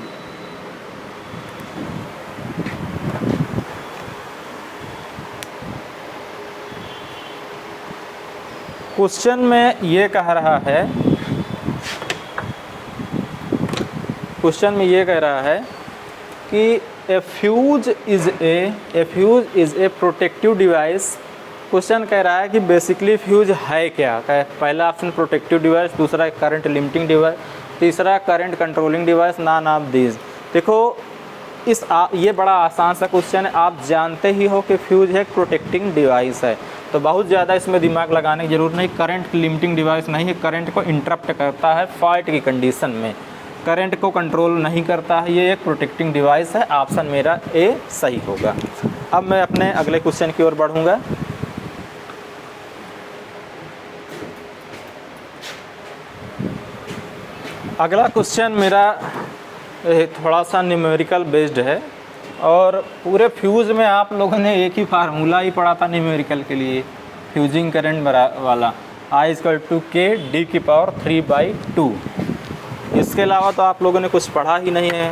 Question में ये कह रहा है, क्वेश्चन में ये कह रहा है कि a fuse is a protective device. Question कह रहा है कि बेसिकली फ्यूज है क्या। पहला ऑप्शन प्रोटेक्टिव डिवाइस, दूसरा करंट लिमिटिंग डिवाइस, तीसरा current controlling device, none of these. देखो ये बड़ा आसान सा क्वेश्चन है। आप जानते ही हो कि फ्यूज एक प्रोटेक्टिंग डिवाइस है, तो बहुत ज़्यादा इसमें दिमाग लगाने की जरूरत नहीं। करंट लिमिटिंग डिवाइस नहीं है, करंट को इंटरप्ट करता है फॉल्ट की कंडीशन में, करंट को कंट्रोल नहीं करता है, ये एक प्रोटेक्टिंग डिवाइस है। ऑप्शन मेरा ए सही होगा। अब मैं अपने अगले क्वेश्चन की ओर बढ़ूँगा। अगला क्वेश्चन मेरा थोड़ा सा न्यूमेरिकल बेस्ड है, और पूरे फ्यूज़ में आप लोगों ने एक ही फार्मूला ही पढ़ा था न्यूमेरिकल के लिए, फ्यूजिंग करंट वाला, I=D⁻³ इसके अलावा तो आप लोगों ने कुछ पढ़ा ही नहीं है।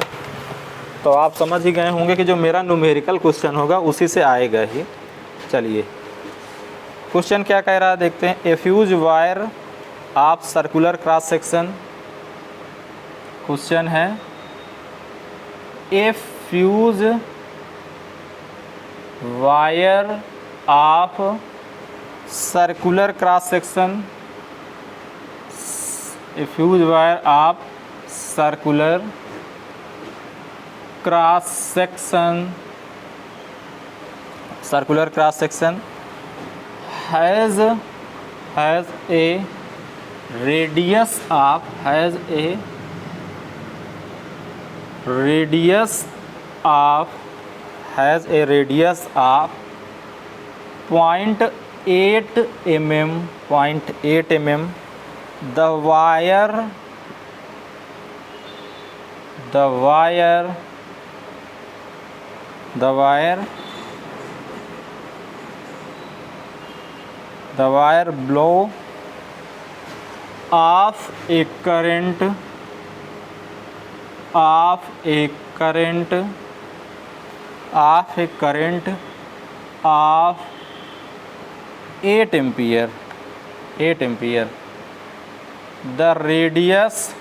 तो आप समझ ही गए होंगे कि जो मेरा न्यूमेरिकल क्वेश्चन होगा उसी से आएगा ही। चलिए क्वेश्चन क्या कह रहा है देखते हैं। A fuse wire of circular cross section. Question है a fuse wire of circular cross section, a fuse wire of circular cross section, circular cross section has a radius of has a radius of 0.8 mm, 0.8 mm. The wire blow of a current of 8 ampere. The radius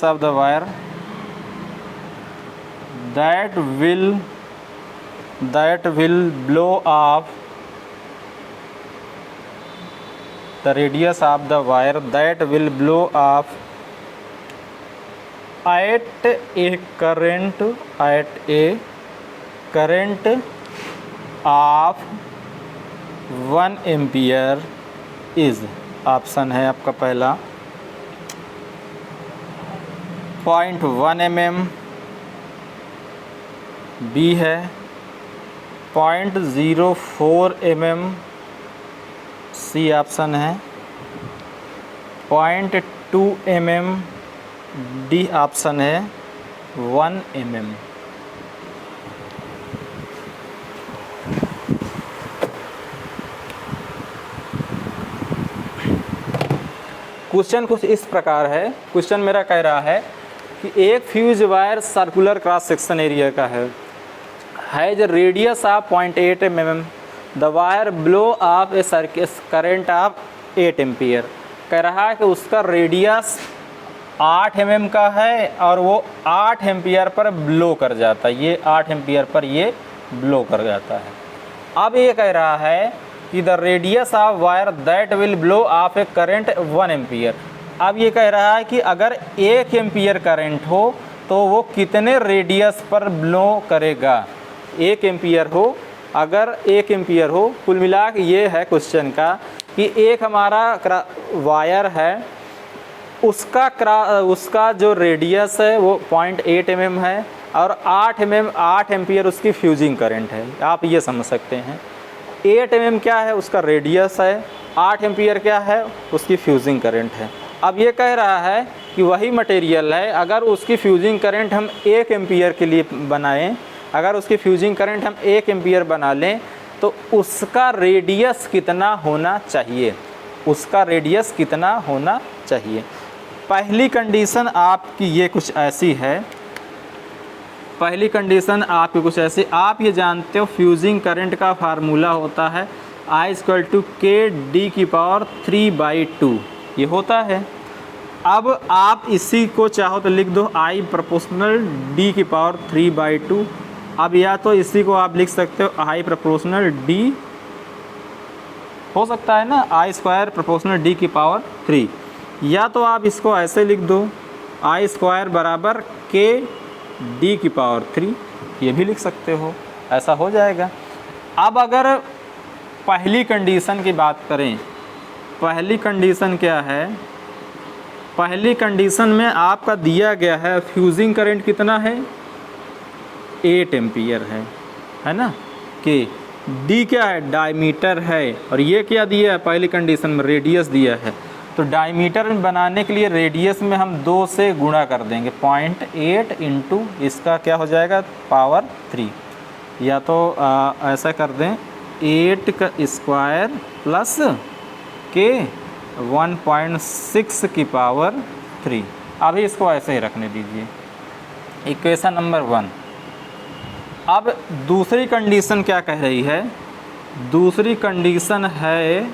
of the wire that will blow off, the radius of the wire that will blow off at a current of 1 ampere is, option है आपका पहला 0.1 mm, B है 0.04 mm, C option है 0.2 mm, D option है 1 mm। Question कुछ इस प्रकार है। क्वेश्चन मेरा कह रहा है कि एक fuse wire circular cross section area का है, has radius of 0.8 mm, the wire blow of A current of 8 ampere. कह रहा है कि उसका रेडियस 8 mm का है और वो 8 एम्पियर पर ब्लो कर जाता है, ये 8 एम्पियर पर ये ब्लो कर जाता है। अब ये कह रहा है कि the radius of wire that will blow of A current 1 ampere. अब ये कह रहा है कि अगर 1 एम्पियर करंट हो तो वो कितने रेडियस पर ब्लो करेगा। 1 एम्पियर हो, अगर 1 एम्पियर हो, कुल मिला के ये है क्वेश्चन का कि एक हमारा वायर है, उसका जो रेडियस है वो 0.8 mm है और 8 एम्पियर उसकी फ्यूजिंग करंट है। आप ये समझ सकते हैं 8 mm क्या है उसका रेडियस है, 8 एम्पियर क्या है उसकी फ्यूजिंग करंट है। अब ये कह रहा है कि वही मटेरियल है, अगर उसकी फ्यूजिंग करंट हम 1 एम्पियर के लिए बनाएं, अगर उसकी फ्यूजिंग करंट हम 1 एम्पियर बना लें तो उसका रेडियस कितना होना चाहिए, उसका रेडियस कितना होना चाहिए। पहली कंडीशन आपकी ये कुछ ऐसी है, पहली कंडीशन आपकी कुछ ऐसी, आप ये जानते हो फ्यूजिंग करंट का फार्मूला होता है I=KD⁻3/2, ये होता है। अब आप इसी को चाहो तो लिख दो I∝D⁻3/2। अब या तो इसी को आप लिख सकते हो I∝D, हो सकता है ना I²∝D⁻3, या तो आप इसको ऐसे लिख दो I² KD⁻3, ये भी लिख सकते हो, ऐसा हो जाएगा। अब अगर पहली कंडीशन की बात करें, पहली कंडीशन क्या है, पहली कंडीशन में आपका दिया गया है फ्यूजिंग करंट कितना है 8 एम्पियर है ना, कि डी क्या है डायमीटर है, और ये क्या दिया है पहली कंडीशन में रेडियस दिया है। तो डायमीटर बनाने के लिए रेडियस में हम 2 से गुणा कर देंगे, 0.8 इंटू इसका क्या हो जाएगा पावर 3, या तो ऐसा कर दें 8 का स्क्वायर प्लस के 1.6 की पावर 3। अभी इसको ऐसे ही रखने दीजिए, इक्वेशन नंबर 1। अब दूसरी कंडीशन क्या कह रही है, दूसरी कंडीशन है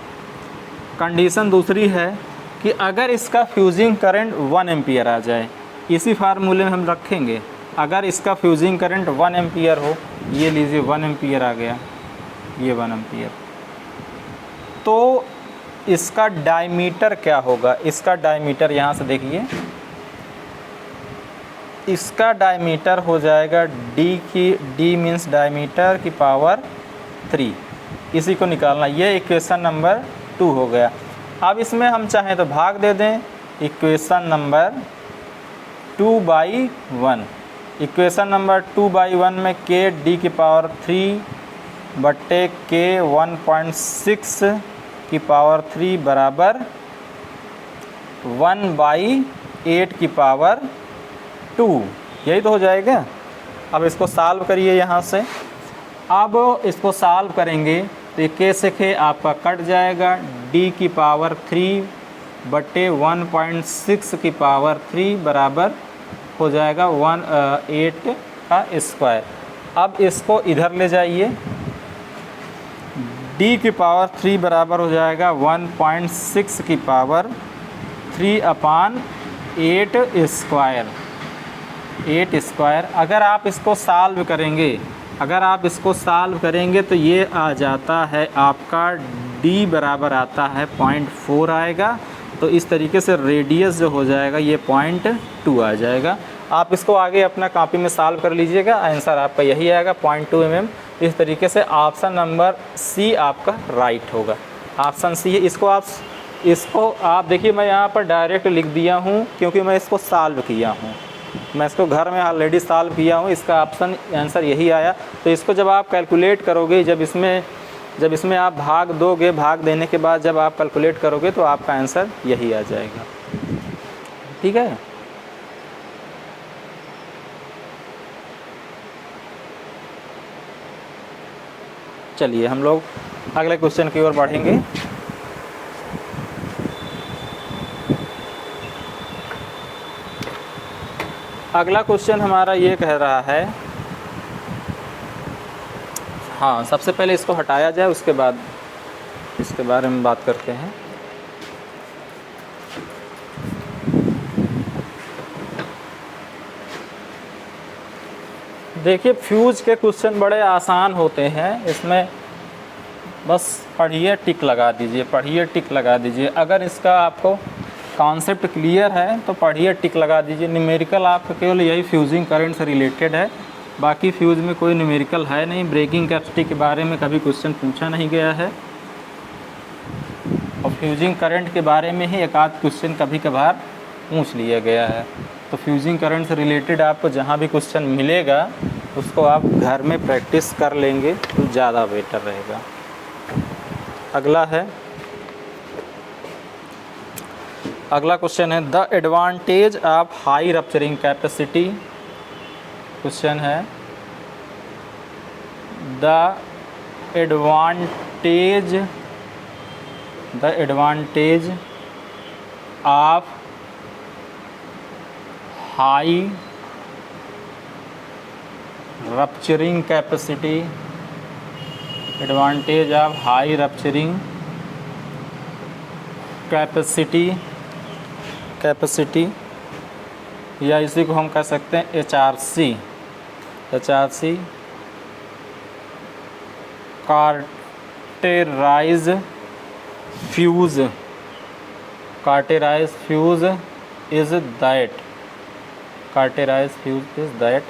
कंडीशन दूसरी है कि अगर इसका फ्यूजिंग करंट 1 एम्पियर आ जाए, इसी फार्मूले में हम रखेंगे, अगर इसका फ्यूजिंग करंट 1 एम्पियर हो, ये लीजिए 1 एम्पियर आ गया, ये 1 एम्पियर, तो इसका डायमीटर क्या होगा? इसका डायमीटर यहाँ से देखिए, इसका डायमीटर हो जाएगा डी मीन्स डायमीटर की पावर 3, इसी को निकालना। ये इक्वेशन नंबर 2 हो गया। अब इसमें हम चाहें तो भाग दे दें, इक्वेशन नंबर 2/1, इक्वेशन नंबर 2/1 में के डी की पावर 3 बट्टे के 1.6 की पावर 3 बराबर 1/8 की पावर 2, यही तो हो जाएगा। अब इसको सॉल्व करिए यहाँ से। अब इसको सॉल्व करेंगे तो ये के से के आपका कट जाएगा, डी की पावर 3 बट्टे 1.6 की पावर 3 बराबर हो जाएगा 1/8 का स्क्वायर। अब इसको इधर ले जाइए, डी की पावर 3 बराबर हो जाएगा 1.6 की पावर 3/8 स्क्वायर, 8 स्क्वायर। अगर आप इसको सॉल्व करेंगे, अगर आप इसको सॉल्व करेंगे तो ये आ जाता है आपका d बराबर आता है 0.4 आएगा। तो इस तरीके से रेडियस जो हो जाएगा ये 0.2 आ जाएगा। आप इसको आगे अपना कॉपी में सॉल्व कर लीजिएगा, आंसर आपका यही आएगा 0.2 mm। इस तरीके से ऑप्शन नंबर सी आपका राइट होगा, ऑप्शन सी है। इसको आप देखिए, मैं यहाँ पर डायरेक्ट लिख दिया हूँ क्योंकि मैं इसको सॉल्व किया हूँ, मैं इसको घर में ऑलरेडी सॉल्व किया हूँ, इसका ऑप्शन आंसर यही आया। तो इसको जब आप कैलकुलेट करोगे, जब इसमें आप भाग दोगे, भाग देने के बाद जब आप कैलकुलेट करोगे तो आपका आंसर यही आ जाएगा। ठीक है, चलिए हम लोग अगले क्वेश्चन की ओर बढ़ेंगे। अगला क्वेश्चन हमारा ये कह रहा है, हाँ सबसे पहले इसको हटाया जाए, उसके बाद इसके बारे में बात करते हैं। देखिए फ्यूज के क्वेश्चन बड़े आसान होते हैं, इसमें बस पढ़िए टिक लगा दीजिए, पढ़िए टिक लगा दीजिए। अगर इसका आपको कॉन्सेप्ट क्लियर है तो पढ़िए टिक लगा दीजिए। न्यूमेरिकल आपका केवल यही फ्यूजिंग करंट से रिलेटेड है, बाकी फ्यूज में कोई न्यूमेरिकल है नहीं। ब्रेकिंग कैपेसिटी के बारे में कभी क्वेश्चन पूछा नहीं गया है, और फ्यूजिंग करंट के बारे में ही एक आध क्वेश्चन कभी कभार पूछ लिया गया है। तो फ्यूजिंग करंट से रिलेटेड आपको जहाँ भी क्वेश्चन मिलेगा उसको आप घर में प्रैक्टिस कर लेंगे तो ज़्यादा बेटर रहेगा। अगला क्वेश्चन है the advantage of high rupturing capacity. Question है the advantage of high rupturing capacity, advantage of high rupturing capacity या इसी को हम कह सकते हैं HRC cartridge fuse is that.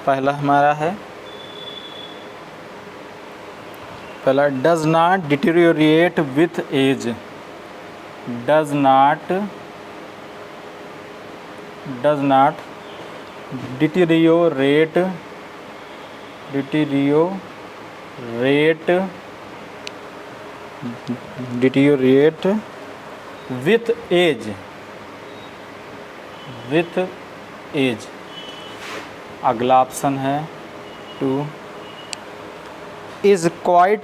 पहला हमारा है, पहला does not deteriorate with age, does not deteriorate with age. अगला ऑप्शन है 2 इज़ क्वाइट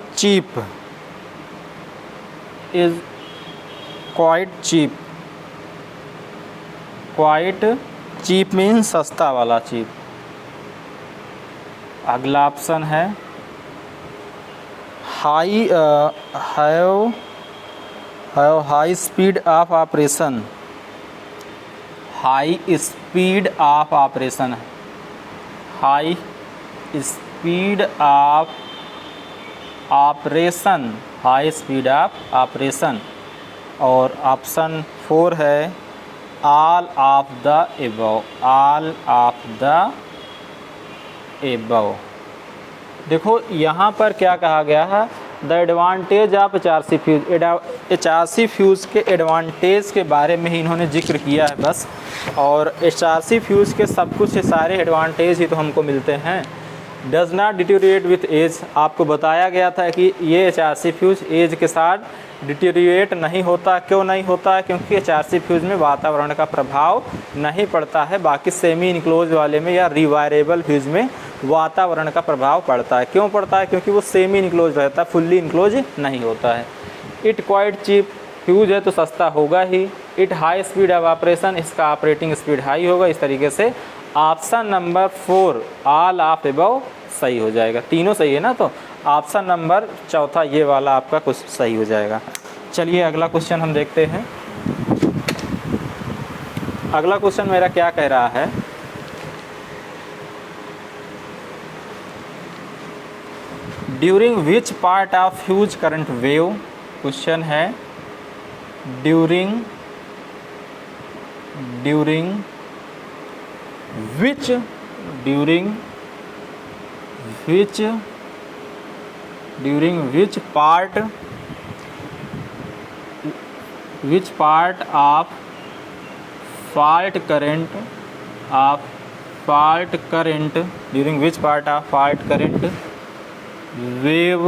चीप मीन्स सस्ता वाला चीप। अगला ऑप्शन है high speed of operation, high speed of operation, high speed of operation, high speed of operation. और option 4 है all of the above, all of the above. देखो यहाँ पर क्या कहा गया है, the advantage of HRC fuse, HRC fuse के एडवांटेज के बारे में ही इन्होंने जिक्र किया है बस। और HRC फ्यूज़ के सब कुछ सारे एडवांटेज ही तो हमको मिलते हैं। Does not deteriorate with age, आपको बताया गया था कि ये HRC फ्यूज़ एज के साथ डिटेरिएट नहीं होता। क्यों नहीं होता है? क्योंकि HRC फ्यूज़ में वातावरण का प्रभाव नहीं पड़ता है। बाकी सेमी इनक्लोज वाले में या रिवायरेबल फ्यूज़ में वातावरण का प्रभाव पड़ता है। क्यों पड़ता है? क्योंकि वो सेमी इनक्लोज रहता है, फुल्ली इनक्लोज नहीं होता है। इट क्वाइट चीप, फ्यूज़ है तो सस्ता होगा ही। It high speed of operation, इसका ऑपरेटिंग स्पीड हाई होगा। इस तरीके से option number 4 all of above सही हो जाएगा। तीनों सही है ना, तो ऑप्शन नंबर चौथा ये वाला आपका कुछ सही हो जाएगा। चलिए अगला क्वेश्चन हम देखते हैं। अगला क्वेश्चन मेरा क्या कह रहा है, during which part of fuse current wave, question है during which part of fault current during which part of fault current wave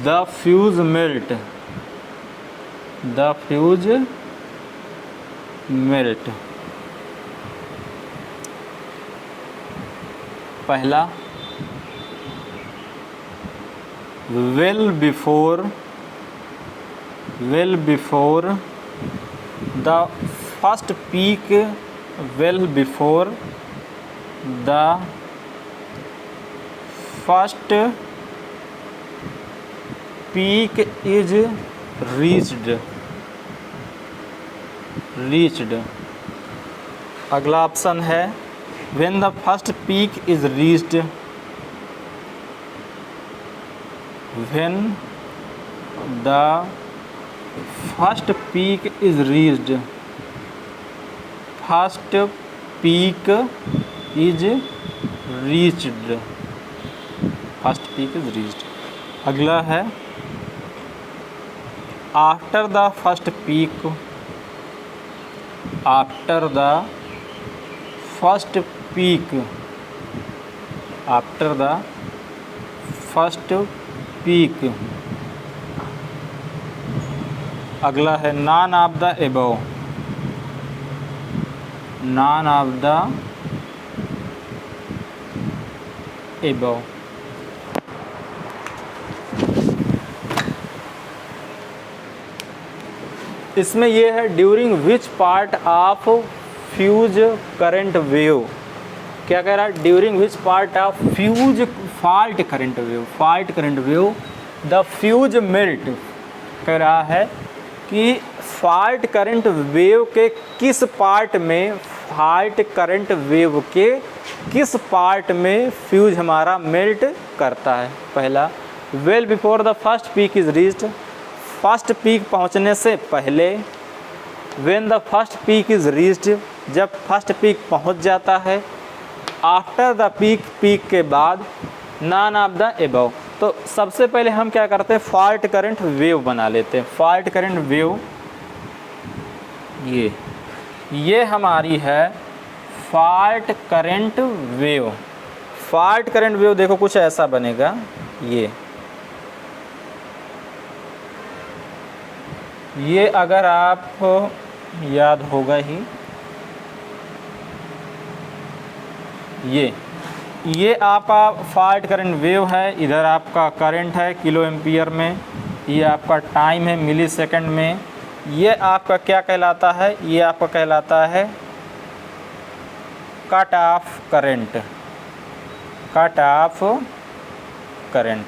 the fuse melt, पहला well before the first peak, well before the first peak is reached। अगला option है when the first peak is reached, when the first peak is reached, first peak is reached, first peak is reached। अगला है after the first peak, after the first peak, after the first peak। अगला है none of the above, none of the above। इसमें ये है during which part of fuse current wave, क्या कह रहा है, during which part of fuse fault current wave the fuse melt, कह रहा है कि फॉल्ट करंट वेव के किस पार्ट में, फॉल्ट करंट वेव के किस पार्ट में फ्यूज हमारा मेल्ट करता है। पहला well before the first peak is reached, first peak पहुंचने से पहले। When the first peak is reached, जब फर्स्ट पीक पहुंच जाता है। आफ्टर द पीक, पीक के बाद। नॉन ऑफ द एबव, तो सबसे पहले हम क्या करते हैं, फॉल्ट करंट वेव बना लेते हैं। फॉल्ट करंट वेव ये हमारी है fault current wave. Fault current wave देखो कुछ ऐसा बनेगा, ये अगर आप याद होगा ही, ये आपका फॉल्ट करंट वेव है। इधर आपका करंट है किलो एम्पियर में, ये आपका टाइम है मिली सेकंड में। ये आपका क्या कहलाता है, ये आपका कहलाता है cut off current, cut off current.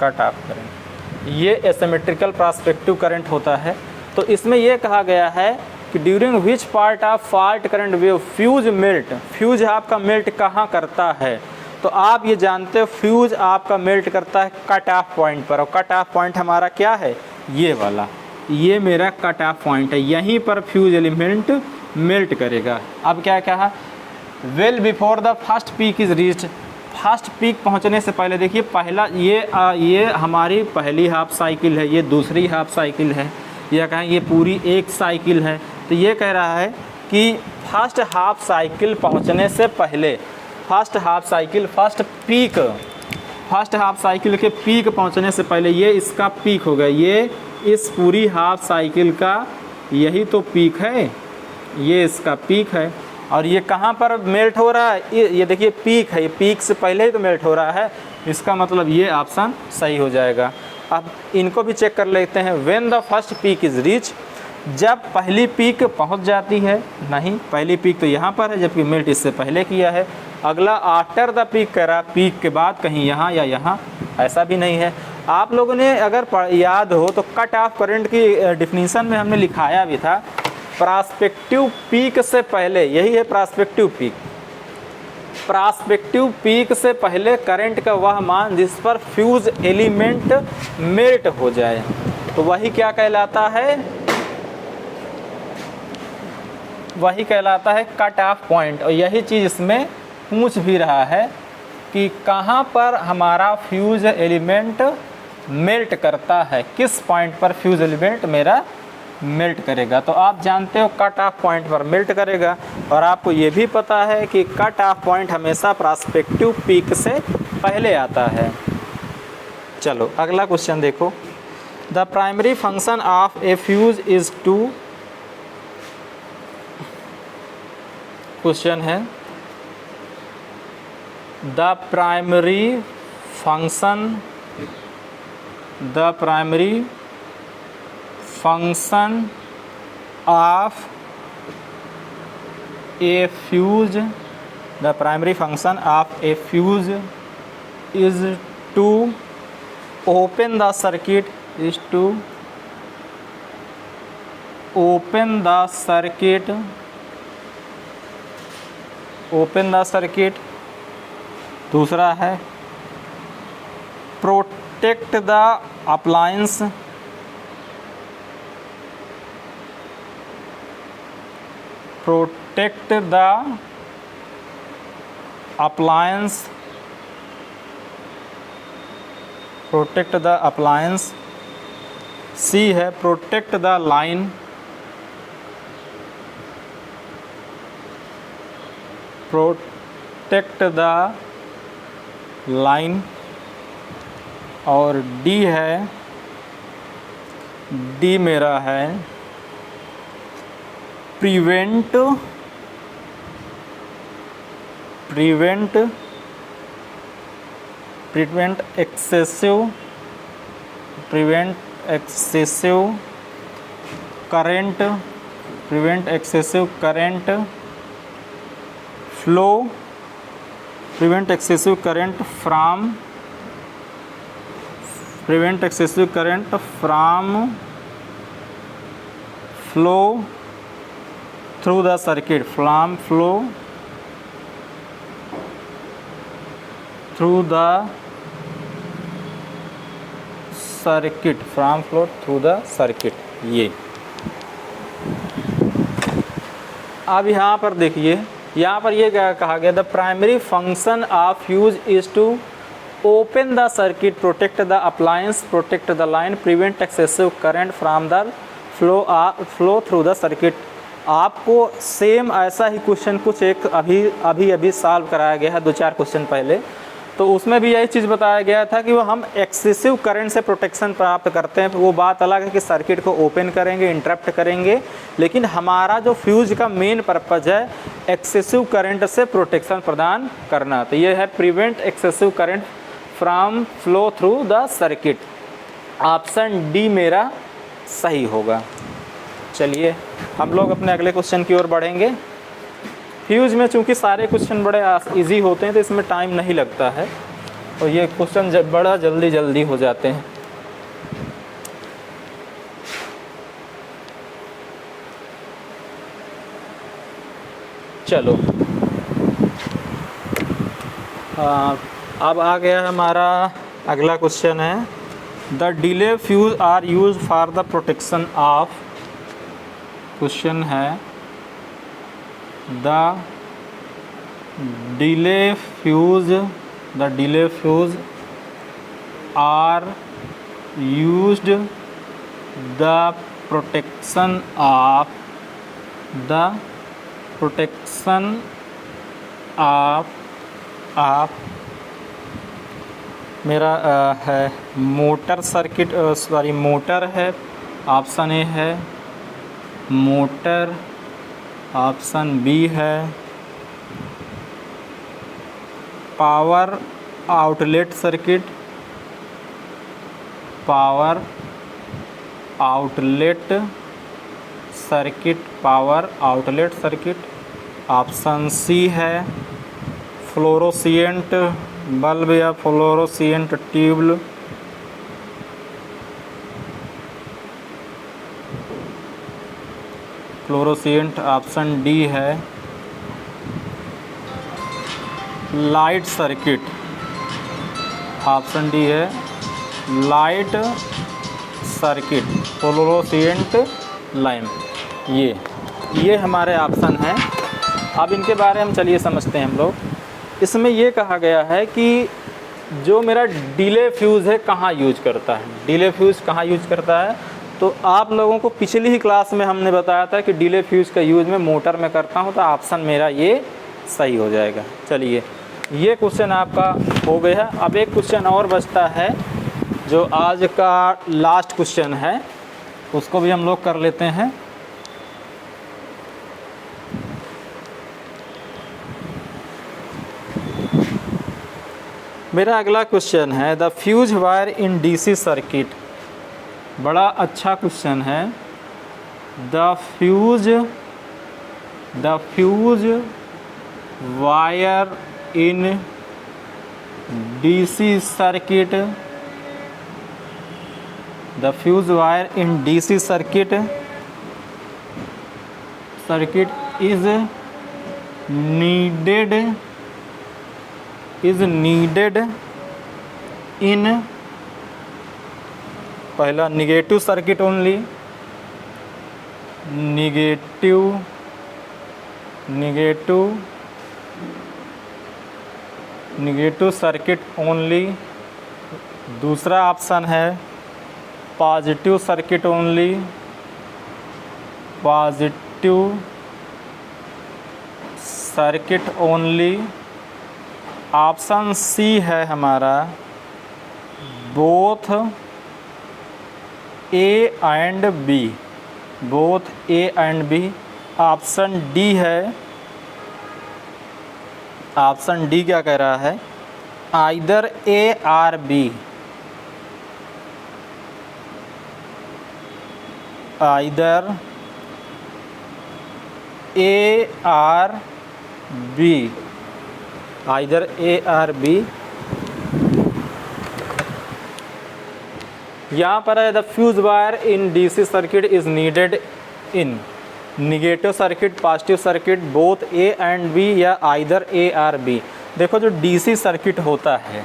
Cut off current, ये एसिमेट्रिकल प्रोस्पेक्टिव करंट होता है। तो इसमें ये कहा गया है कि during which part of fault current wave fuse melt, fuse आपका मेल्ट कहाँ करता है, तो आप ये जानते हो फ्यूज आपका मेल्ट करता है कट ऑफ पॉइंट पर, और कट ऑफ पॉइंट हमारा क्या है, ये वाला, ये मेरा कट ऑफ पॉइंट है, यहीं पर फ्यूज एलिमेंट मेल्ट करेगा। अब क्या कहा, well before the first peak is reached, first peak पहुंचने से पहले, देखिए पहला ये हमारी पहली हाफ साइकिल है, ये दूसरी हाफ साइकिल है, या कहें ये पूरी एक साइकिल है। तो ये कह रहा है कि फर्स्ट हाफ साइकिल पहुंचने से पहले, first half cycle, first half cycle के पीक पहुंचने से पहले, ये इसका पीक हो गया, ये इस पूरी हाफ साइकिल का यही तो पीक है, ये इसका पीक है। और ये कहाँ पर मेल्ट हो रहा है, ये देखिए पीक है, ये पीक से पहले ही तो मेल्ट हो रहा है, इसका मतलब ये ऑप्शन सही हो जाएगा। अब इनको भी चेक कर लेते हैं। When the first peak is reach, जब पहली पीक पहुंच जाती है, नहीं पहली पीक तो यहाँ पर है, जबकि मेल्ट इससे पहले किया है। अगला आफ्टर द पीक कह रहा, पीक के बाद कहीं यहाँ या यहाँ, ऐसा भी नहीं है। आप लोगों ने अगर याद हो तो कट ऑफ करंट की डिफिनीशन में हमने लिखाया भी था, प्रॉस्पेक्टिव पीक से पहले, यही है प्रॉस्पेक्टिव पीक, प्रॉस्पेक्टिव पीक से पहले करंट का वह मान जिस पर फ्यूज एलिमेंट मेल्ट हो जाए, तो वही क्या कहलाता है, वही कहलाता है कट ऑफ पॉइंट। और यही चीज़ इसमें पूछ भी रहा है कि कहाँ पर हमारा फ्यूज एलिमेंट मेल्ट करता है, किस पॉइंट पर फ्यूज एलिमेंट मेरा मेल्ट करेगा। तो आप जानते हो कट ऑफ पॉइंट पर मेल्ट करेगा, और आपको ये भी पता है कि कट ऑफ पॉइंट हमेशा प्रॉस्पेक्टिव पीक से पहले आता है। चलो अगला क्वेश्चन देखो, the primary function of a fuse is to, question है the primary function of a fuse, the primary function of a fuse is to open the circuit, is to open the circuit, open the circuit. दूसरा है protect the appliance, protect the appliance, protect the appliance. C है protect the line, protect the line. और D है, D मेरा है prevent, prevent excessive, prevent excessive current, prevent excessive current flow, prevent excessive current from, prevent excessive current from flow through the circuit, from flow through the circuit, from flow through the circuit। ये अब यहाँ पर देखिए, यहाँ पर ये क्या कहा गया, the primary function of fuse is to open the circuit, protect the appliance, protect the line, prevent excessive current from the flow through the circuit. आपको सेम ऐसा ही क्वेश्चन कुछ एक अभी सॉल्व कराया गया है 2-4 क्वेश्चन पहले, तो उसमें भी यही चीज़ बताया गया था कि वो हम एक्सेसिव करंट से प्रोटेक्शन प्राप्त करते हैं। वो बात अलग है कि सर्किट को ओपन करेंगे, इंटरप्ट करेंगे, लेकिन हमारा जो फ्यूज का मेन पर्पज़ है एक्सेसिव करंट से प्रोटेक्शन प्रदान करना। तो ये है prevent excessive current from flow through the circuit. Option D मेरा सही होगा। चलिए हम लोग अपने अगले क्वेश्चन की ओर बढ़ेंगे। फ्यूज में चूंकि सारे क्वेश्चन बड़े इजी होते हैं तो इसमें टाइम नहीं लगता है। और ये क्वेश्चन बड़ा जल्दी हो जाते हैं। चलो अब आ गया हमारा अगला क्वेश्चन है, the delay fuse are use for the protection of. Question है the delay fuse are used the protection of मेरा है मोटर सर्किट, मोटर है, ऑप्शन ए है मोटर, ऑप्शन बी है power outlet circuit, power outlet circuit, option C है fluorescent bulb या fluorescent tube, fluorescent, option D है light circuit, option D है light circuit, fluorescent lamp. ये हमारे option हैं। अब इनके बारे में चलिए समझते हैं हम लोग। इसमें ये कहा गया है कि जो मेरा डिले फ्यूज़ है कहाँ यूज करता है, डिले फ्यूज़ कहाँ यूज करता है। तो आप लोगों को पिछली ही क्लास में हमने बताया था कि डिले फ्यूज़ का यूज़ मैं मोटर में करता हूँ, तो ऑप्शन मेरा ये सही हो जाएगा। चलिए ये क्वेश्चन आपका हो गया। अब एक क्वेश्चन और बचता है जो आज का लास्ट क्वेश्चन है, उसको भी हम लोग कर लेते हैं। मेरा अगला क्वेश्चन है the fuse wire in DC circuit. बड़ा अच्छा क्वेश्चन है। The fuse wire in DC circuit, the fuse wire in DC circuit is needed in पहला negative circuit only, negative circuit only. दूसरा ऑप्शन है positive circuit only, positive circuit only. Option C है हमारा both A and B, both A and B. Option D है, option D क्या कह रहा है, either A or B, either A or B, either A or B. यहाँ पर है the fuse wire in DC circuit is needed in negative circuit, positive circuit, both A and B या either A or B. देखो जो DC circuit होता है,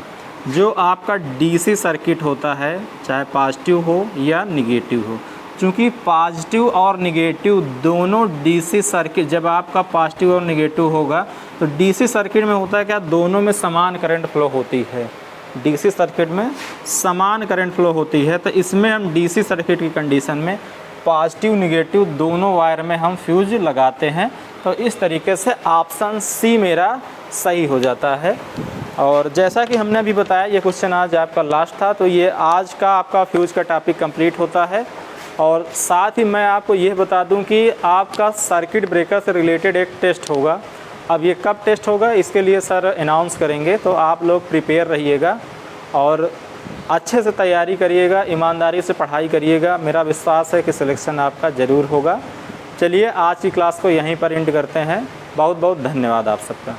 जो आपका डीसी सर्किट होता है, चाहे पॉजिटिव हो या निगेटिव हो, चूँकि पॉजिटिव और निगेटिव दोनों डीसी सर्किट, जब आपका पॉजिटिव और निगेटिव होगा तो डीसी सर्किट में होता है क्या, दोनों में समान करंट फ्लो होती है, डीसी सर्किट में समान करंट फ्लो होती है। तो इसमें हम डीसी सर्किट की कंडीशन में पॉजिटिव निगेटिव दोनों वायर में हम फ्यूज लगाते हैं। तो इस तरीके से ऑप्शन सी मेरा सही हो जाता है। और जैसा कि हमने अभी बताया ये क्वेश्चन आज आपका लास्ट था, तो ये आज का आपका फ्यूज का टॉपिक कंप्लीट होता है। और साथ ही मैं आपको ये बता दूं कि आपका सर्किट ब्रेकर से रिलेटेड एक टेस्ट होगा। अब ये कब टेस्ट होगा इसके लिए सर अनाउंस करेंगे, तो आप लोग प्रिपेयर रहिएगा और अच्छे से तैयारी करिएगा, ईमानदारी से पढ़ाई करिएगा। मेरा विश्वास है कि सिलेक्शन आपका ज़रूर होगा। चलिए आज की क्लास को यहीं पर एंड करते हैं। बहुत बहुत धन्यवाद आप सबका।